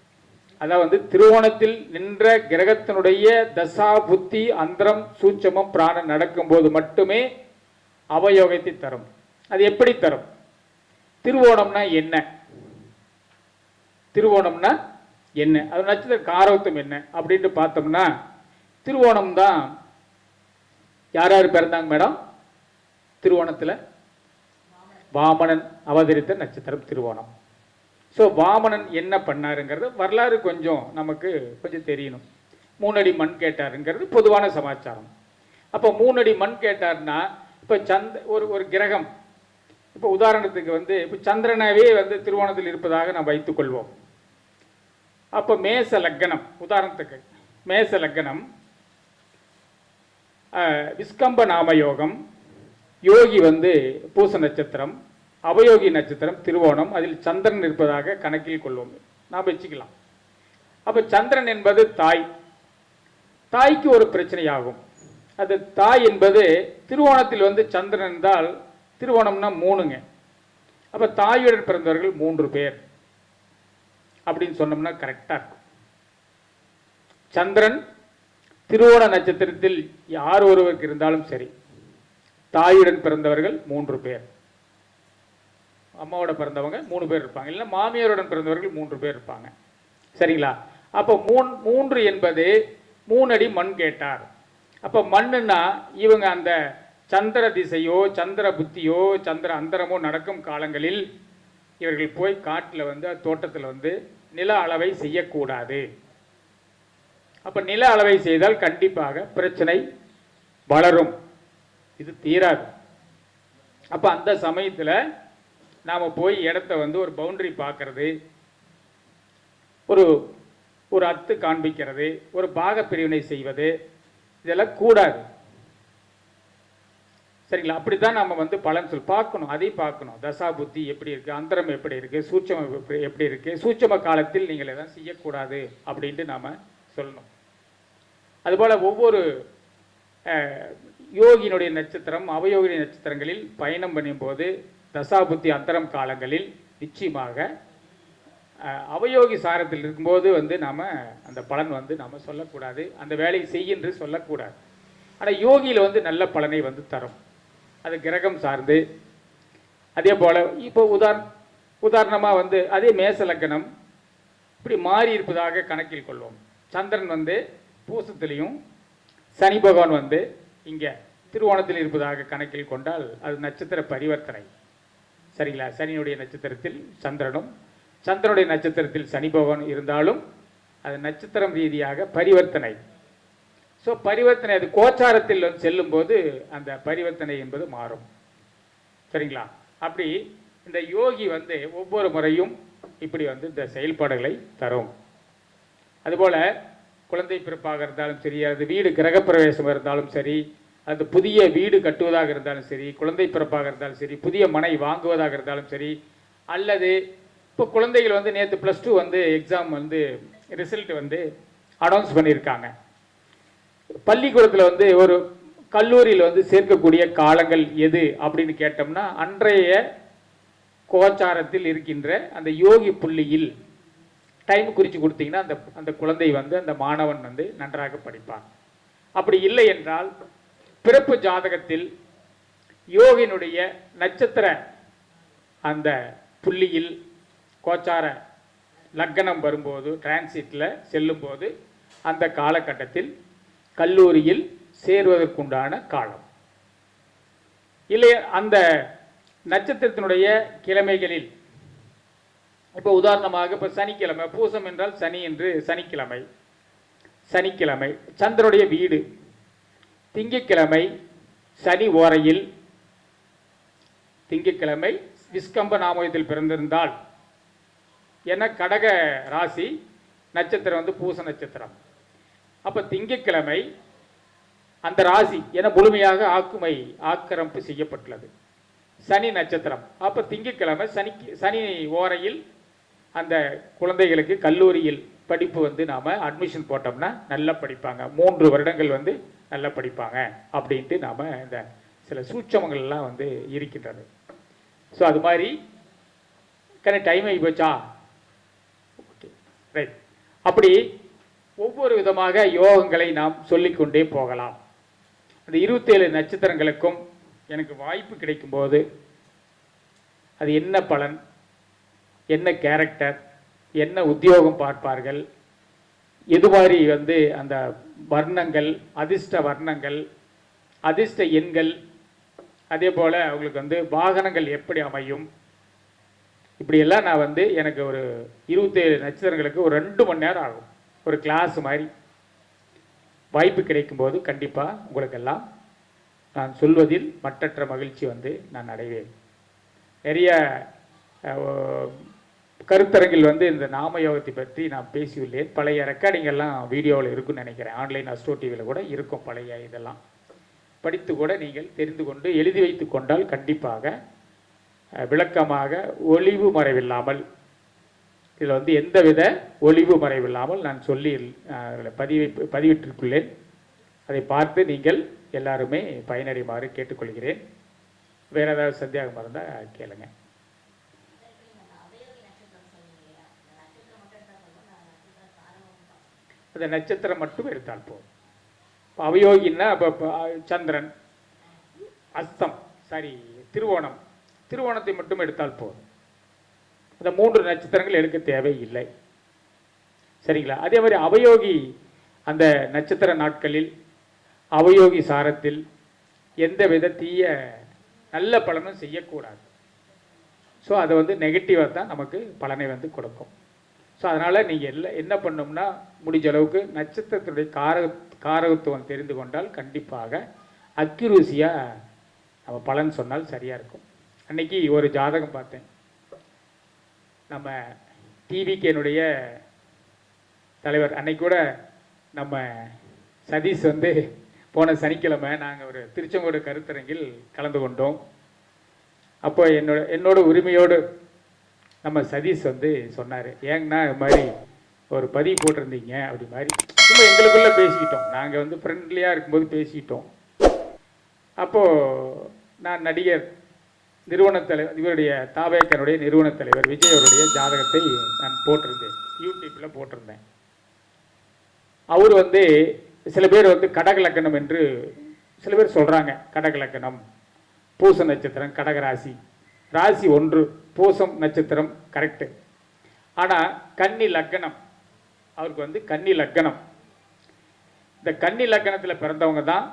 A: அதாவது வந்து திருவோணத்தில் நின்ற கிரகத்தினுடைய தசா புத்தி அந்தரம் சூட்சமம் பிராணம் நடக்கும்போது மட்டுமே அவயோகத்தை தரும். அது எப்படி தரும்? திருவோணம்னா என்ன? திருவோணம்னா என்ன? அது நட்சத்திர காரகத்துவம் என்ன அப்படின்ட்டு பார்த்தோம்னா, திருவோணம் தான் யார் யார் பிறந்தாங்க மேடம்? திருவோணத்தில் வாமனன் அவதரித்த நட்சத்திரம் திருவோணம். ஸோ வாமனன் என்ன பண்ணாருங்கிறது வரலாறு கொஞ்சம் நமக்கு கொஞ்சம் தெரியணும். 3 அடி மண் கேட்டாருங்கிறது பொதுவான சமாச்சாரம். அப்போ 3 அடி மண் கேட்டார்னா, இப்போ ஒரு கிரகம், இப்போ உதாரணத்துக்கு வந்து இப்போ சந்திரனாவே வந்து திருவோணத்தில் இருப்பதாக நாம் வைத்துக்கொள்வோம். அப்போ மேச லக்னம், உதாரணத்துக்கு மேச லக்னம், விஸ்கம்ப நாமயோகம், யோகி வந்து பூச நட்சத்திரம், அவயோகி நட்சத்திரம் திருவோணம், அதில் சந்திரன் இருப்பதாக கணக்கில் கொள்வோம், நாம் வச்சுக்கலாம். அப்போ சந்திரன் என்பது தாய், தாய்க்கு ஒரு பிரச்சனையாகும். அது தாய் என்பது திருவோணத்தில் வந்து சந்திரன் என்றால் திருவோணம்னா 3ங்க. அப்போ தாயுடன் பிறந்தவர்கள் 3 பேர் அப்படின்னு சொன்னோம்னா கரெக்டாக இருக்கும். சந்திரன் திருவோண நட்சத்திரத்தில் யார் ஒருவருக்கு இருந்தாலும் சரி, தாயுடன் பிறந்தவர்கள் 3 பேர், அம்மாவோட பிறந்தவங்க 3 பேர் இருப்பாங்க, இல்லை மாமியாருடன் பிறந்தவர்கள் 3 பேர் இருப்பாங்க. சரிங்களா? அப்போ 3 என்பது 3 அடி மண் கேட்டார். அப்போ மண்ணுன்னா இவங்க அந்த சந்திர திசையோ சந்திர புத்தியோ சந்திர அந்தரமோ நடக்கும் காலங்களில் இவர்கள் போய் காட்டில் வந்து தோட்டத்தில் வந்து நில அளவை செய்யக்கூடாது. அப்போ நில அளவை செய்தால் கண்டிப்பாக பிரச்சனை வளரும், இது தீராது. அப்போ அந்த சமயத்தில் நாம் போய் இடத்த வந்து ஒரு பவுண்டரி பார்க்கறது, ஒரு ஒரு அத்து காண்பிக்கிறது, ஒரு பாக பிரிவினை செய்வது, இதெல்லாம் கூடாது. சரிங்களா? அப்படித்தான் நம்ம வந்து பலன் பார்க்கணும். அதையும் பார்க்கணும். தசா புத்தி எப்படி இருக்கு, அந்தரம் எப்படி இருக்கு, சூட்சமம் எப்படி இருக்கு, சூட்சம காலத்தில் நீங்கள் எதாவது செய்யக்கூடாது அப்படின்ட்டு நாம சொல்லணும். அதுபோல ஒவ்வொரு யோகியினுடைய நட்சத்திரம், அவயோகிய நட்சத்திரங்களில் பயணம் பண்ணும் போது தசாபுத்தி அந்தரம் காலங்களில் நிச்சயமாக அவயோகி சாரத்தில் இருக்கும்போது வந்து நாம் அந்த பலன் வந்து நாம் சொல்லக்கூடாது, அந்த வேலையை செய்யின்று சொல்லக்கூடாது. ஆனால் யோகியில் வந்து நல்ல பலனை வந்து தரும். அது கிரகம் சார்ந்து. அதே போல் இப்போ உதாரணமாக வந்து அதே மேச லக்னம் இப்படி மாறி இருப்பதாக கணக்கில் கொள்வோம். சந்திரன் வந்து பூசத்திலையும் சனி பகவான் வந்து இங்கே திருவோணத்தில் இருப்பதாக கணக்கில் கொண்டால் அது நட்சத்திர பரிவர்த்தனை. சரிங்களா? சனியுடைய நட்சத்திரத்தில் சந்திரனும் சந்திரனுடைய நட்சத்திரத்தில் சனி பகவான் இருந்தாலும் அது நட்சத்திரம் ரீதியாக பரிவர்த்தனை. ஸோ பரிவர்த்தனை அது கோச்சாரத்தில் செல்லும் போது அந்த பரிவர்த்தனை என்பது மாறும். சரிங்களா? அப்படி இந்த யோகி வந்து ஒவ்வொரு முறையும் இப்படி வந்து இந்த செயல்பாடுகளை தரும். அதுபோல் குழந்தை பிறப்பாக இருந்தாலும் சரி, அது வீடு கிரகப்பிரவேசம் இருந்தாலும் சரி, அது புதிய வீடு கட்டுவதாக இருந்தாலும் சரி, குழந்தை பிறப்பாக இருந்தாலும் சரி, புதிய மனை வாங்குவதாக இருந்தாலும் சரி, அல்லது இப்போ குழந்தைகள் வந்து நேற்று +2 வந்து எக்ஸாம் வந்து ரிசல்ட் வந்து அனௌன்ஸ் பண்ணியிருக்காங்க. பள்ளிக்கூடத்தில் வந்து ஒரு கல்லூரியில் வந்து சேர்க்கக்கூடிய காலங்கள் எது அப்படின்னு கேட்டோம்னா அன்றைய கோச்சாரத்தில் இருக்கின்ற அந்த யோகி புள்ளியில் டைம் குறித்து கொடுத்தீங்கன்னா அந்த அந்த குழந்தை வந்து அந்த மாணவன் வந்து நன்றாக படிப்பான். அப்படி இல்லை என்றால் பிறப்பு ஜாதகத்தில் யோகினுடைய நட்சத்திர அந்த புள்ளியில் கோச்சார லக்னம் வரும்போது டிரான்சிட்டில் செல்லும்போது அந்த காலகட்டத்தில் கல்லூரியில் சேருவதற்குண்டான காலம். இல்லை அந்த நட்சத்திரத்தினுடைய கிழமைகளில் இப்போ உதாரணமாக இப்போ சனிக்கிழமை, பூசம் என்றால் சனி என்று சனிக்கிழமை, சனிக்கிழமை சந்திரனுடைய வீடு, திங்கட்கிழமை சனி ஓரையில், திங்கட்கிழமை விஸ்கம்ப நாமயத்தில் பிறந்திருந்தால் என கடக ராசி நட்சத்திரம் வந்து பூச நட்சத்திரம். அப்போ திங்கட்கிழமை அந்த ராசி என முழுமையாக ஆக்கிரமிப்பு செய்யப்பட்டுள்ளது. சனி நட்சத்திரம். அப்போ திங்கட்கிழமை சனி ஓரையில் அந்த குழந்தைகளுக்கு கல்லூரியில் படிப்பு வந்து நாம் அட்மிஷன் போட்டோம்னா நல்லா படிப்பாங்க, 3 வருடங்கள் வந்து நல்லா படிப்பாங்க அப்படின்ட்டு நாம் இந்த சில சூட்சமங்கள்லாம் வந்து இருக்கின்றது. ஸோ அது மாதிரி டைம் ஆகி போச்சா? Okay, right. அப்படி ஒவ்வொரு விதமாக யோகங்களை நாம் சொல்லிக்கொண்டே போகலாம். அந்த 27 நட்சத்திரங்களுக்கும் எனக்கு வாய்ப்பு கிடைக்கும்போது அது என்ன பலன், என்ன கேரக்டர், என்ன உத்தியோகம் பார்ப்பார்கள், எது மாதிரி வந்து அந்த வர்ணங்கள், அதிர்ஷ்ட வர்ணங்கள், அதிர்ஷ்ட எண்கள், அதே போல் அவங்களுக்கு வந்து வாகனங்கள் எப்படி அமையும், இப்படியெல்லாம் நான் வந்து எனக்கு ஒரு 27 நட்சத்திரங்களுக்கு ஒரு 2 மணி நேரம் ஆகும். ஒரு கிளாஸ் மாதிரி வாய்ப்பு கிடைக்கும்போது கண்டிப்பாக உங்களுக்கெல்லாம் நான் சொல்வதில் மற்றற்ற மகிழ்ச்சி வந்து நான் அடைவேன். நிறைய கருத்தரங்கில் வந்து இந்த நாம யோகத்தை பற்றி நான் பேசியுள்ளேன். பழைய ரெக்கார்டிங்கெல்லாம் வீடியோவில் இருக்குன்னு நினைக்கிறேன். ஆன்லைன் அஸ்ட்ரோ டிவியில் கூட இருக்கும். பழைய இதெல்லாம் படித்து கூட நீங்கள் தெரிந்து கொண்டு எழுதி வைத்து கொண்டால் கண்டிப்பாக விளக்கமாக ஒளிவு மறைவில்லாமல், இதில் வந்து எந்தவித ஒளிவு மறைவில்லாமல் நான் சொல்லி பதிவிட்டிருக்குள்ளேன். அதை பார்த்து நீங்கள் எல்லாருமே பயனடைமாறு கேட்டுக்கொள்கிறேன். வேறு ஏதாவது சந்தேகமாக இருந்தால் கேளுங்க. அந்த நட்சத்திரம் மட்டும் எடுத்தால் போதும். இப்போ அவயோகின்னா இப்போ சந்திரன், அஸ்தம், சாரி திருவோணம், திருவோணத்தை மட்டும் எடுத்தால் போதும். அந்த 3 நட்சத்திரங்கள் எடுக்க தேவையில்லை. சரிங்களா? அதே மாதிரி அவயோகி அந்த நட்சத்திர நாட்களில் அவயோகி சாரத்தில் எந்த வித தீய நல்ல பலனும் செய்யக்கூடாது. ஸோ அதை வந்து நெகட்டிவாக தான் நமக்கு பலனை வந்து கொடுக்கும். ஸோ அதனால் நீங்கள் என்ன பண்ணோம்னா முடிஞ்ச அளவுக்கு நட்சத்திரத்தினுடைய காரகத்துவம் தெரிந்து கொண்டால் கண்டிப்பாக அக்யூரசியாக நம்ம பலன் சொன்னால் சரியாக இருக்கும். அன்றைக்கி ஒரு ஜாதகம் பார்த்தேன். நம்ம டிவிகேனுடைய தலைவர் அன்னைக்கு கூட நம்ம சதீஷ் வந்து போன சனிக்கிழமை நாங்கள் ஒரு திருச்செங்கோடு கருத்தரங்கில் கலந்து கொண்டோம். அப்போ என்னோட உரிமையோடு நம்ம சதீஷ் வந்து சொன்னார், ஏங்கண்ணா இது மாதிரி ஒரு பதிவு போட்டிருந்தீங்க அப்படி மாதிரி சும்மா எங்களுக்குள்ளே பேசிக்கிட்டோம். நாங்கள் வந்து ஃப்ரெண்ட்லியாக இருக்கும்போது பேசிக்கிட்டோம். அப்போது நான் நடிகர் நிறுவன தலைவர் இவருடைய தாவேக்கனுடைய நிறுவன தலைவர் விஜய் அவருடைய ஜாதகத்தை நான் போட்டிருந்தேன், யூடியூப்பில் போட்டிருந்தேன். அவர் வந்து சில பேர் வந்து கடக லக்கணம் என்று சில பேர் சொல்கிறாங்க. கடக லக்கணம், பூச நட்சத்திரம், கடகராசி, ராசி 1 பூசம் நட்சத்திரம் கரெக்டு. ஆனால் கன்னி லக்கணம், அவருக்கு வந்து கன்னி லக்கணம். இந்த கன்னி லக்கணத்தில் பிறந்தவங்க தான்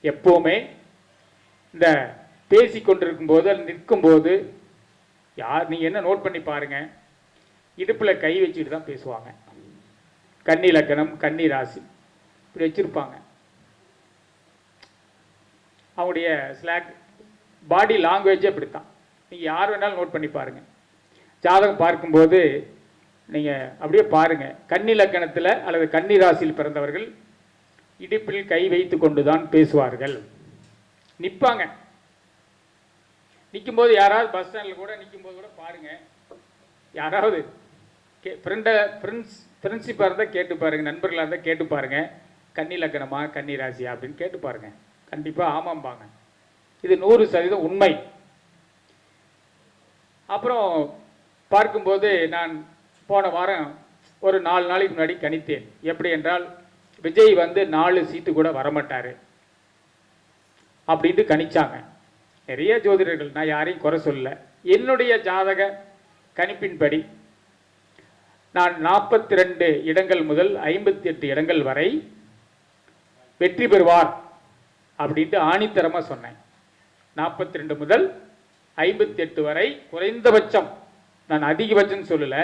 A: எப்போவுமே இந்த பேசி கொண்டிருக்கும் போது நிற்கும்போது யார் நீங்கள் என்ன நோட் பண்ணி பாருங்கள், இடுப்பில் கை வச்சுட்டு தான் பேசுவாங்க. கன்னி லக்கணம், கன்னி ராசி இப்படி வச்சுருப்பாங்க. அவங்களுடைய ஸ்லாக் பாடி லாங்குவேஜே அப்படித்தான். நீங்கள் யார் வேணாலும் நோட் பண்ணி பாருங்கள். ஜாதகம் பார்க்கும்போது நீங்கள் அப்படியே பாருங்கள், கன்னி லக்கணத்தில் அல்லது கன்னி ராசியில் பிறந்தவர்கள் இடுப்பில் கை வைத்து கொண்டு தான் பேசுவார்கள். நிற்பாங்க. நிற்கும்போது யாராவது பஸ் ஸ்டாண்டில் கூட நிற்கும்போது கூட பாருங்கள், யாராவது ஃப்ரெண்ட்ஷிப்பாக இருந்தால் கேட்டு பாருங்கள், நண்பர்களாக இருந்தால் கேட்டு பாருங்கள், கன்னி லக்கணமா கன்னி ராசியா அப்படின்னு கேட்டு பாருங்கள். கண்டிப்பாக ஆமாம்பாங்க. இது 100% உண்மை. அப்புறம் பார்க்கும்போது நான் போன வாரம் ஒரு 4 நாளைக்கு முன்னாடி கணித்தேன். எப்படி என்றால் விஜய் வந்து 4 சீட்டு கூட வரமாட்டார் அப்படின்ட்டு கணிச்சாங்க நிறைய ஜோதிடர்கள். நான் யாரையும் குறை சொல்லல. என்னுடைய ஜாதக கணிப்பின்படி நான் 42 இடங்கள் முதல் 58 இடங்கள் வரை வெற்றி பெறுவார் அப்படின்ட்டு ஆணித்தரமாக சொன்னேன். 42 முதல் 58 வரை குறைந்தபட்சம், நான் அதிகபட்சம் சொல்லலை,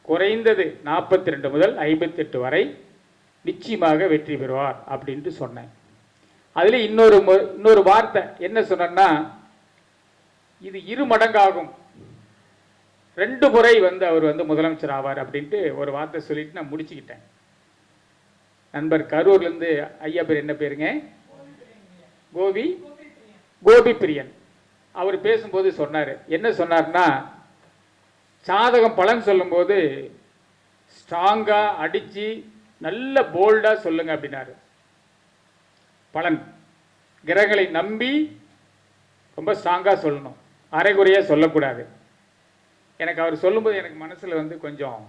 A: குறைந்தது 42 முதல் 58 வரை நிச்சயமாக வெற்றி பெறுவார் அப்படின்ட்டு சொன்னேன். அதில் இன்னொரு வார்த்தை என்ன சொன்னேன்னா, இது 2 மடங்காகும், 2 முறை வந்து அவர் வந்து முதலமைச்சர் ஆவார் அப்படின்ட்டு ஒரு வார்த்தை சொல்லிட்டு நான் முடிச்சுக்கிட்டேன். நண்பர் கரூர்லேருந்து ஐயா பேர் என்ன பேருங்க, கோபி பிரியன். அவர் பேசும்போது சொன்னார், என்ன சொன்னார்னா, ஜாதகம் பலன் சொல்லும்போது ஸ்ட்ராங்காக அடித்து நல்ல போல்டாக சொல்லுங்க அப்படின்னாரு. பலன் கிரகங்களை நம்பி ரொம்ப ஸ்ட்ராங்காக சொல்லணும், அரைகுறையாக சொல்லக்கூடாது. எனக்கு அவர் சொல்லும்போது எனக்கு மனசில் வந்து கொஞ்சம்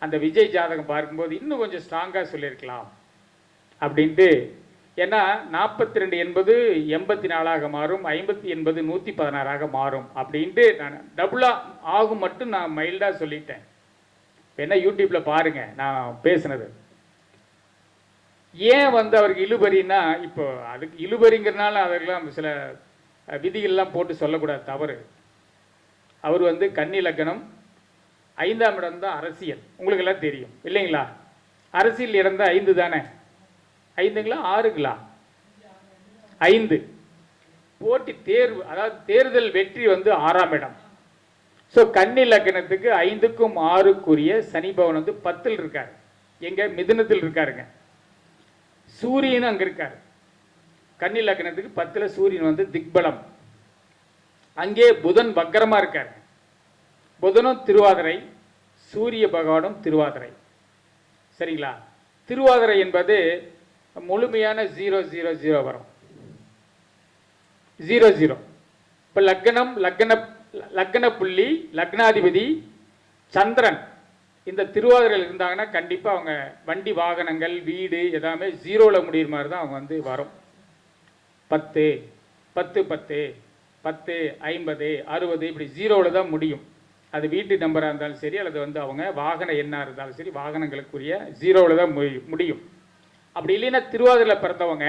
A: அந்த விஜய் ஜாதகம் பார்க்கும்போது இன்னும் கொஞ்சம் ஸ்ட்ராங்காக சொல்லியிருக்கலாம் அப்படின்ட்டு. ஏன்னா 42 என்பது 84ஆக மாறும், 50 என்பது 116ஆக மாறும் அப்படின்ட்டு நான் டபுளாக ஆகும் மட்டும் நான் மைல்டாக சொல்லிட்டேன். என்ன யூடியூப்பில் பாருங்கள் நான் பேசுனது. ஏன் வந்து அவருக்கு இழுபறின்னா, இப்போ அதுக்கு இழுபறிங்கிறனால அதெல்லாம் சில விதிகள்லாம் போட்டு சொல்லக்கூடாது, தவறு. அவர் வந்து கன்னி லக்கணம், 5ஆம் இடம் தான் அரசியல், உங்களுக்கு எல்லாம் தெரியும் இல்லைங்களா? அரசியல் இடம் தான் 5 தானே, 5ங்களா 6ங்களா? 5. போட்டி தேர்வு, அதாவது தேர்தல் வெற்றி வந்து 6ஆம் இடம். ஸோ கன்னி லக்கணத்துக்கு 5க்கும் 6க்குரிய சனி பவன் வந்து 10ல் இருக்கார். எங்க மிதுனத்தில் இருக்காருங்க. சூரியன் அங்கே இருக்கார். கன்னி லக்கணத்துக்கு 10ல் சூரியன் வந்து திக்பலம். அங்கே புதன் வக்கரமாக இருக்கார். புதனும் திருவாதிரை, சூரிய பகவானும் திருவாதிரை. சரிங்களா? திருவாதிரை என்பது முழுமையான 000 வரும். 00. இப்போ லக்ன புள்ளி லக்னாதிபதி சந்திரன் இந்த திருவாதிரையில் இருந்தாங்கன்னா கண்டிப்பாக அவங்க வண்டி வாகனங்கள் வீடு எல்லாமே 0ல் முடிகிற மாதிரி தான் அவங்க வந்து வரும். 10 10 10 10 50 60 இப்படி 0ல் தான் முடியும். அது வீட்டு நம்பராக இருந்தாலும் சரி, அல்லது வந்து அவங்க வாகன எண்ணாக இருந்தாலும் சரி, வாகனங்களுக்குரிய 0ல் தான் முடியும். அப்படி இல்லைன்னா திருவாதிரையில் பிறந்தவங்க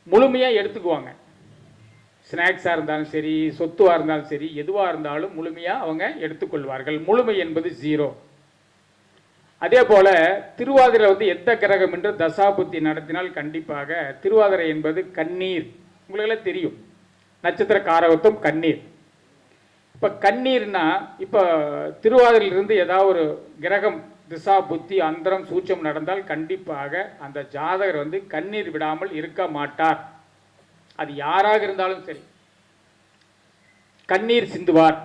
A: முழுமையாக எடுத்துக்குவாங்க. ஸ்நாக்ஸாக இருந்தாலும் சரி, சொத்துவாக இருந்தாலும் சரி, எதுவாக இருந்தாலும் முழுமையாக அவங்க எடுத்துக்கொள்வார்கள். முழுமை என்பது 0. அதே போல் திருவாதிரை வந்து எந்த கிரகம் என்று தசாபுத்தி நடத்தினால் கண்டிப்பாக திருவாதிரை என்பது கண்ணீர், உங்களுக்கெல்லாம் தெரியும். நட்சத்திர காரகத்துவம் கண்ணீர். இப்போ கண்ணீர்னா இப்போ திருவாதிரையிலிருந்து ஏதாவது ஒரு கிரகம் திசா புத்தி அந்தரம் சூட்சம் நடந்தால் கண்டிப்பாக அந்த ஜாதகர் வந்து கண்ணீர் விடாமல் இருக்க மாட்டார். அது யாராக இருந்தாலும் சரி கண்ணீர் சிந்துவார்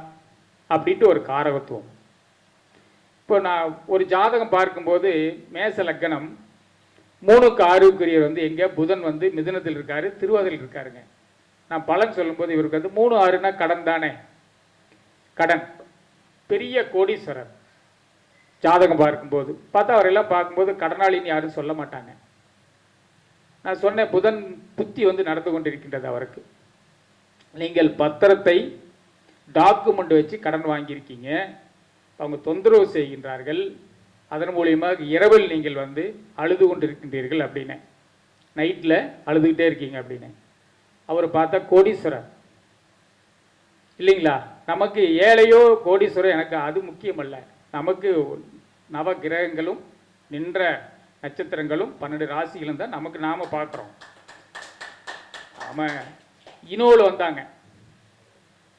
A: அப்படின்ட்டு ஒரு காரகத்துவம். இப்போ நான் ஒரு ஜாதகம் பார்க்கும்போது மேச லக்னம் 3க்கு 6க்குரியவர் வந்து எங்கே புதன் வந்து மிதுனத்தில் இருக்காரு, திருவாதிரையில் இருக்காருங்க. நான் பலன் சொல்லும்போது இவருக்கு வந்து 3 6னா கடன் தானே, கடன், பெரிய கோடீஸ்வரர். ஜாதகம் பார்க்கும்போது பார்த்தா அவரெல்லாம் பார்க்கும்போது கடனாளின்னு யாரும் சொல்ல மாட்டாங்க. நான் சொன்னேன் புதன் புத்தி வந்து நடந்து கொண்டிருக்கின்றது அவருக்கு. நீங்கள் பத்திரத்தை டாக்குமெண்ட் வச்சு கடன் வாங்கியிருக்கீங்க, அவங்க தொந்தரவு செய்கின்றார்கள், அதன் மூலியமாக இரவில் நீங்கள் வந்து அழுது கொண்டிருக்கின்றீர்கள் அப்படின்னு, நைட்டில் அழுதுகிட்டே இருக்கீங்க அப்படின்னு. அவர் பார்த்தா கோடீஸ்வரர் இல்லைங்களா. நமக்கு ஏழையோ கோடீஸ்வரர் எனக்கு அது முக்கியமல்ல. நமக்கு நவ கிரகங்களும் நின்ற நட்சத்திரங்களும் 12 ராசிகளும் தான் நமக்கு நாம பார்க்குறோம். ஆமாம், இனோவில் வந்தாங்க,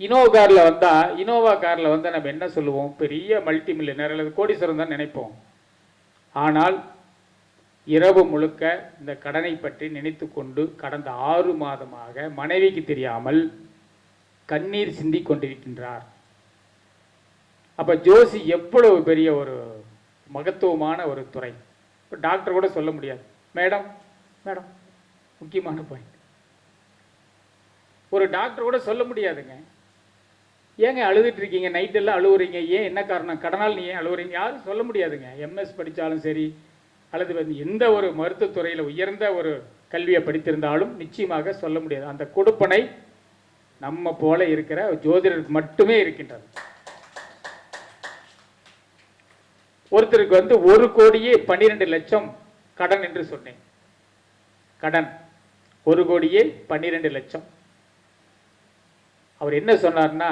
A: இனோவா காரில் வந்தால் நம்ம என்ன சொல்லுவோம், பெரிய மல்டி மில்லியனர் அல்லது கோடீஸ்வரன் தான் நினைப்போம். ஆனால் இரவு முழுக்க இந்த கடனை பற்றி நினைத்து கொண்டு கடந்த 6 மாதமாக மனைவிக்கு தெரியாமல் கண்ணீர் சிந்தி கொண்டிருக்கின்றார். அப்போ ஜோசி எவ்வளவு பெரிய ஒரு மகத்துவமான ஒரு துறை. இப்போ டாக்டர் கூட சொல்ல முடியாது, மேடம் மேடம் முக்கியமான பாயிண்ட், ஒரு டாக்டர் கூட சொல்ல முடியாதுங்க, ஏங்க அழுதுட்டு இருக்கீங்க, நைட்டெல்லாம் அழுவுறீங்க, ஏன் என்ன காரணம், கடனால் நீ ஏன் அழுவுறீங்க, யாரும் சொல்ல முடியாதுங்க. எம்எஸ் படித்தாலும் சரி அல்லது வந்து எந்த ஒரு மருத்துவத்துறையில் உயர்ந்த ஒரு கல்வியை படித்திருந்தாலும் நிச்சயமாக சொல்ல முடியாது. அந்த கொடுப்பனை நம்ம போல இருக்கிற ஜோதிடருக்கு மட்டுமே இருக்கின்றது. ஒருத்தருக்கு வந்து 1,12,00,000 கடன் என்று சொன்னேன். கடன் 1,12,00,000. அவர் என்ன சொன்னார்னா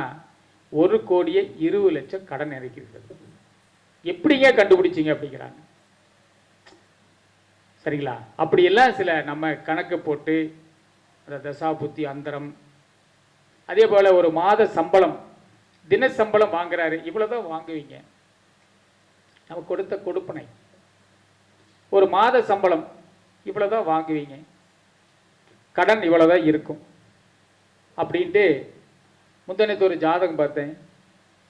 A: 1,20,00,000 கடன் இருக்கிறது. எப்படிங்க கண்டுபிடிச்சிங்க அப்படிங்கிறாங்க. சரிங்களா. அப்படியெல்லாம் சில நம்ம கணக்கு போட்டு அந்த தசா புத்தி அந்தரம், அதே போல ஒரு மாத சம்பளம் தின சம்பளம் வாங்குறாரு, இவ்வளவுதான் வாங்குவீங்க, நம்ம கொடுத்த கொடுப்பனை. ஒரு மாத சம்பளம் இவ்வளவுதான் வாங்குவீங்க, கடன் இவ்வளவுதான் இருக்கும் அப்படின்ட்டு. முந்தனத்து ஒரு ஜாதகம் பார்த்தேன்,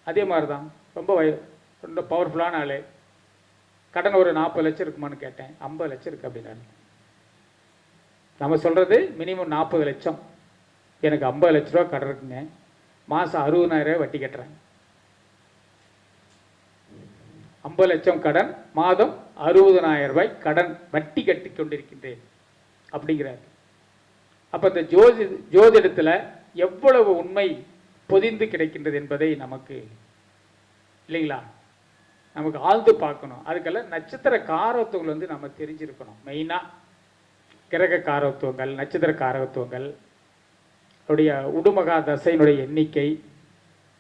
A: அதே மாதிரி தான், ரொம்ப பவர்ஃபுல்லான ஆள். கடன் ஒரு 40 லட்சம் இருக்குமான்னு கேட்டேன், 50 லட்சம் இருக்கு அப்படின்னாரு. நம்ம சொல்றது மினிமம் 40 லட்சம், எனக்கு 50 லட்ச ரூபா கடன் இருக்குங்க, மாதம் 60,000 வட்டி கட்டுறேன். 50 லட்சம் கடன், மாதம் 60,000 ரூபாய் கடன் வட்டி கட்டி கொண்டிருக்கின்றேன் அப்படிங்கிறார். அப்போ இந்த ஜோதிடத்தில் எவ்வளவு உண்மை பொதிந்து கிடைக்கின்றது என்பதை நமக்கு இல்லைங்களா, நமக்கு ஆழ்ந்து பார்க்கணும். அதுக்கெல்லாம் நட்சத்திர காரத்துவங்கள் வந்து நம்ம தெரிஞ்சிருக்கணும். மெயினாக கிரக காரத்துவங்கள், நட்சத்திர காரத்துவங்கள், அவருடைய உடுமகா தசையினுடைய எண்ணிக்கை,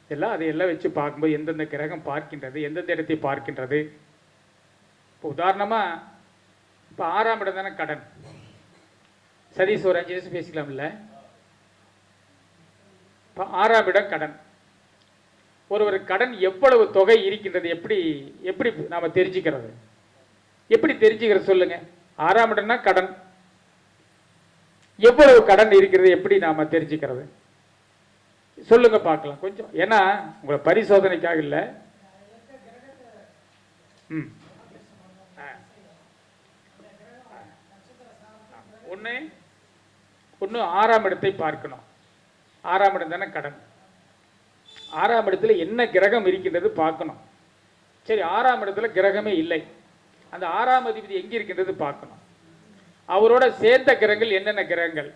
A: இதெல்லாம் அதையெல்லாம் வச்சு பார்க்கும்போது எந்தெந்த கிரகம் பார்க்கின்றது, எந்தெந்த இடத்தை பார்க்கின்றது. இப்போ உதாரணமாக இப்போ 6ஆம் இடம் தானே கடன். சதீஷ் ஒரு 5 நிமிஷம் பேசிக்கலாம்ல. இப்போ 6ஆம் இடம் கடன். ஒரு கடன் எவ்வளவு தொகை இருக்கின்றது எப்படி எப்படி நாம தெரிஞ்சுக்கிறது, எப்படி தெரிஞ்சுக்கிறது சொல்லுங்க. 6ஆம் இடம்னா கடன், எவ்வளவு கடன் இருக்கிறது எப்படி நாம தெரிஞ்சுக்கிறது சொல்லுங்க பார்க்கலாம் கொஞ்சம். ஏன்னா உங்களை பரிசோதனைக்காக இல்லை. ஒன்று 6ஆம் இடத்தை பார்க்கணும். 6ஆம் இடம் தானே கடன். 6ஆம் இடத்துல என்ன கிரகம் இருக்கின்றது பார்க்கணும். சரி, 6ஆம் இடத்துல கிரகமே இல்லை, அந்த 6ஆம் அதிபதி எங்கே இருக்கின்றது பார்க்கணும். அவரோட சேர்ந்த கிரகங்கள் என்னென்ன கிரகங்கள்.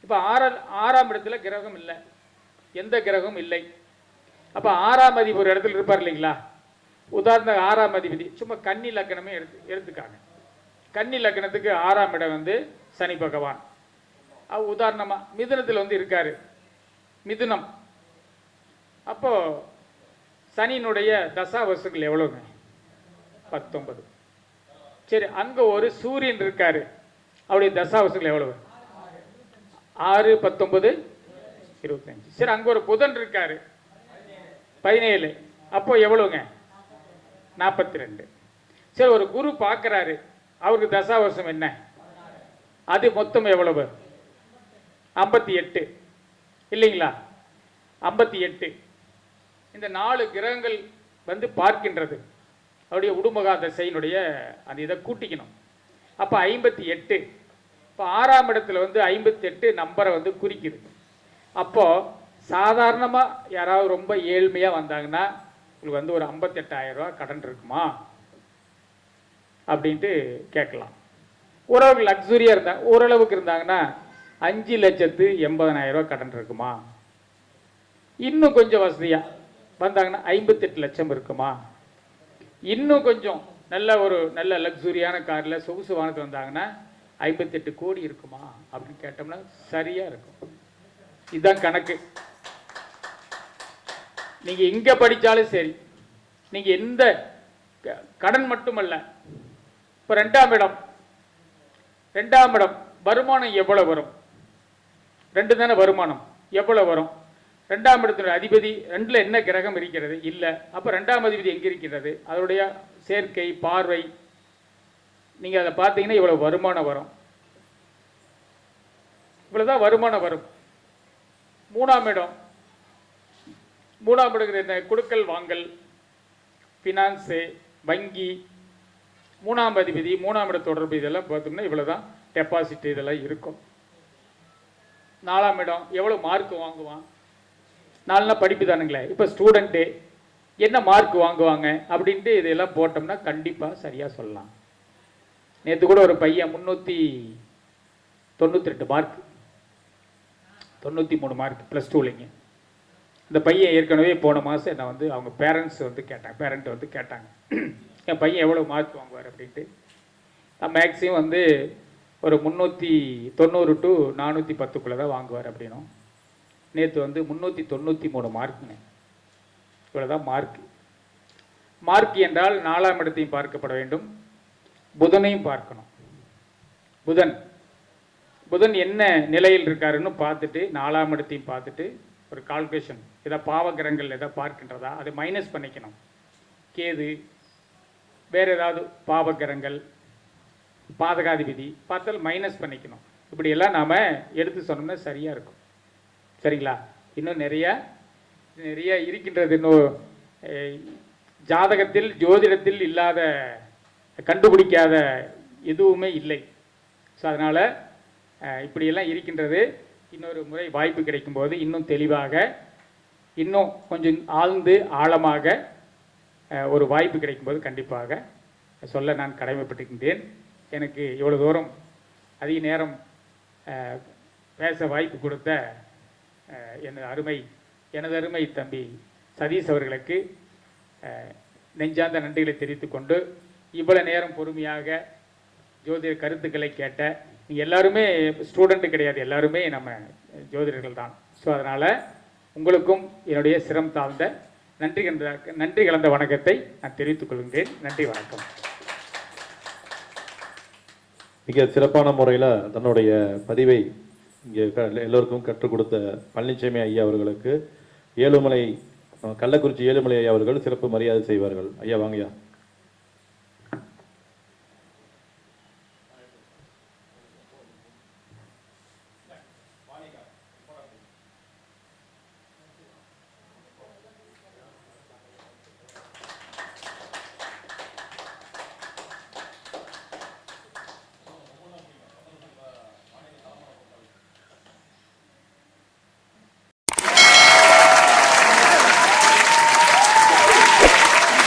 A: இப்போ 6ஆம் இடத்துல கிரகம் இல்லை, எந்த கிரகமும் இல்லை. அப்போ 6ஆம் அதிபதி ஒரு இடத்துல இருப்பார் இல்லைங்களா. உதாரண 6ஆம் அதிபதி சும்மா கன்னி லக்னமே எடுத்துக்காங்க. கன்னி லக்னத்துக்கு 6ஆம் இடம் வந்து சனி பகவான். உதாரணமாக மிதுனத்தில் வந்து இருக்காரு, மிதுனம். அப்போ சனியினுடைய தசாவசுகள் எவ்வளவுங்க, 19. சரி, அங்க ஒரு சூரியன் இருக்காரு, அவருடைய தசாவசுகள் எவ்வளவு, 6, 19, 25. சரி, அங்க ஒரு புதன் இருக்காரு, 17. அப்போ எவ்வளவுங்க? 42. சரி, ஒரு குரு பார்க்குறாரு, அவருக்கு தசாவர்ஷம் என்ன? அது மொத்தம் எவ்வளவு? 58 இல்லைங்களா? 58. இந்த 4 கிரகங்கள் வந்து பார்க்கின்றது, அவருடைய உடுமகா தசையினுடைய அந்த இதை கூட்டிக்கணும். அப்போ 58. இப்போ 6ஆம் இடத்துல வந்து 58 நம்பரை வந்து குறிக்குது. அப்போ சாதாரணமாக யாராவது ரொம்ப ஏழ்மையாக வந்தாங்கன்னா உங்களுக்கு வந்து ஒரு 58,000 ரூபா கடன் இருக்குமா அப்படின்ட்டு கேட்கலாம். ஓரளவுக்கு லக்ஸுரியாக இருந்தால், ஓரளவுக்கு இருந்தாங்கன்னா 5,80,000 ரூபா கடன் இருக்குமா? இன்னும் கொஞ்சம் வசதியாக வந்தாங்கன்னா 58 லட்சம் இருக்குமா? இன்னும் கொஞ்சம் நல்ல லக்ஸுரியான காரில் சொகுசு வாகனத்தில் வந்தாங்கன்னா 58 கோடி இருக்குமா அப்படின்னு கேட்டோம்னா சரியாக இருக்கும். இதுதான் கணக்கு. நீங்கள் எங்கே படித்தாலும் சரி, நீங்கள் எந்த கடன் மட்டுமல்ல, இப்போ 2ஆம் இடம் வருமானம் எவ்வளோ வரும்? 2 தானே வருமானம், எவ்வளோ வரும்? 2ஆம் இடத்தினுடைய அதிபதி 2ல் என்ன கிரகம் இருக்கிறது? இல்லை. அப்போ 2ஆம் அதிபதி எங்கே இருக்கிறது? அதனுடைய சேர்க்கை, பார்வை, நீங்கள் அதை பார்த்தீங்கன்னா இவ்வளோ வருமானம் வரும், இவ்வளோதான் வருமானம் வரும். 3ஆம் இடம் என்ன? கொடுக்கல் வாங்கல், ஃபினான்ஸு, வங்கி, 3ஆம் அதிபதி 3ஆம் இட தொடர்பு, இதெல்லாம் பார்த்தோம்னா இவ்வளோதான் டெபாசிட் இதெல்லாம் இருக்கும். 4ஆம் இடம் எவ்வளோ மார்க் வாங்குவான்? 4னா படிப்பு தானுங்களே. இப்போ ஸ்டூடெண்ட்டு என்ன மார்க் வாங்குவாங்க அப்படின்ட்டு இதெல்லாம் போட்டோம்னா கண்டிப்பாக சரியாக சொல்லலாம். நேற்று கூட ஒரு பையன் 392 மார்க், 93 மார்க் +2லைங்க. இந்த பையன் ஏற்கனவே போன மாதம் என்னை வந்து அவங்க பேரண்ட் வந்து கேட்டாங்க என் பையன் எவ்வளோ மார்க் வாங்குவார் அப்படின்ட்டு. மேக்ஸிமம் வந்து ஒரு 390 to 410 தான் வாங்குவார் அப்படின்னும். நேற்று வந்து 393 மார்க்குங்க. இவ்வளோதான் மார்க் என்றால் 4ஆம் இடத்தையும் பார்க்கப்பட வேண்டும், புதனையும் பார்க்கணும். புதன் என்ன நிலையில் இருக்காருன்னு பார்த்துட்டு 4ஆம் இடத்தையும் பார்த்துட்டு ஒரு கால்குலேஷன், ஏதாவது பாவகிரகங்கள் ஏதாவது பார்க்கின்றதா அதை மைனஸ் பண்ணிக்கணும். கேது, வேறு ஏதாவது பாவகிரகங்கள், பாதகாதிபதி பார்த்தால் மைனஸ் பண்ணிக்கணும். இப்படியெல்லாம் நாம் எடுத்து சொன்னோம்னா சரியாக இருக்கும். சரிங்களா? இன்னும் நிறைய இருக்கின்றது. இன்னும் ஜாதகத்தில் ஜோதிடத்தில் இல்லாத கண்டுபிடிக்காத எதுவுமே இல்லை. ஸோ அதனால் இப்படியெல்லாம் இருக்கின்றது. இன்னொரு முறை வாய்ப்பு கிடைக்கும்போது இன்னும் தெளிவாக, இன்னும் கொஞ்சம் ஆழமாக ஒரு வாய்ப்பு கிடைக்கும்போது கண்டிப்பாக சொல்ல நான் கடமைப்பட்டிருக்கின்றேன். எனக்கு இவ்வளோ தூரம் அதிக நேரம் பேச வாய்ப்பு கொடுத்த எனது அருமை தம்பி சதீஷ் அவர்களுக்கு நெஞ்சார்ந்த நன்றிகளை தெரிவித்துக் கொண்டு, இவ்வளவு நேரம் பொறுமையாக ஜோதிட கருத்துக்களை கேட்ட நீங்கள் எல்லாருமே ஸ்டூடெண்ட்டு கிடையாது, எல்லாருமே நம்ம ஜோதிடர்கள் தான். ஸோ அதனால் உங்களுக்கும் என்னுடைய சிரம் தாழ்ந்த நன்றி கலந்த வணக்கத்தை நான் தெரிவித்துக் கொள்கின்றேன். நன்றி, வணக்கம்.
C: மிக சிறப்பான முறையில் தன்னுடைய பதிவை இங்கே எல்லோருக்கும் கற்றுக் கொடுத்த பழனிசாமி ஐயா அவர்களுக்கு கள்ளக்குறிச்சி ஏழுமலை ஐயா அவர்கள் சிறப்பு மரியாதை செய்வார்கள். ஐயா வாங்கய்யா.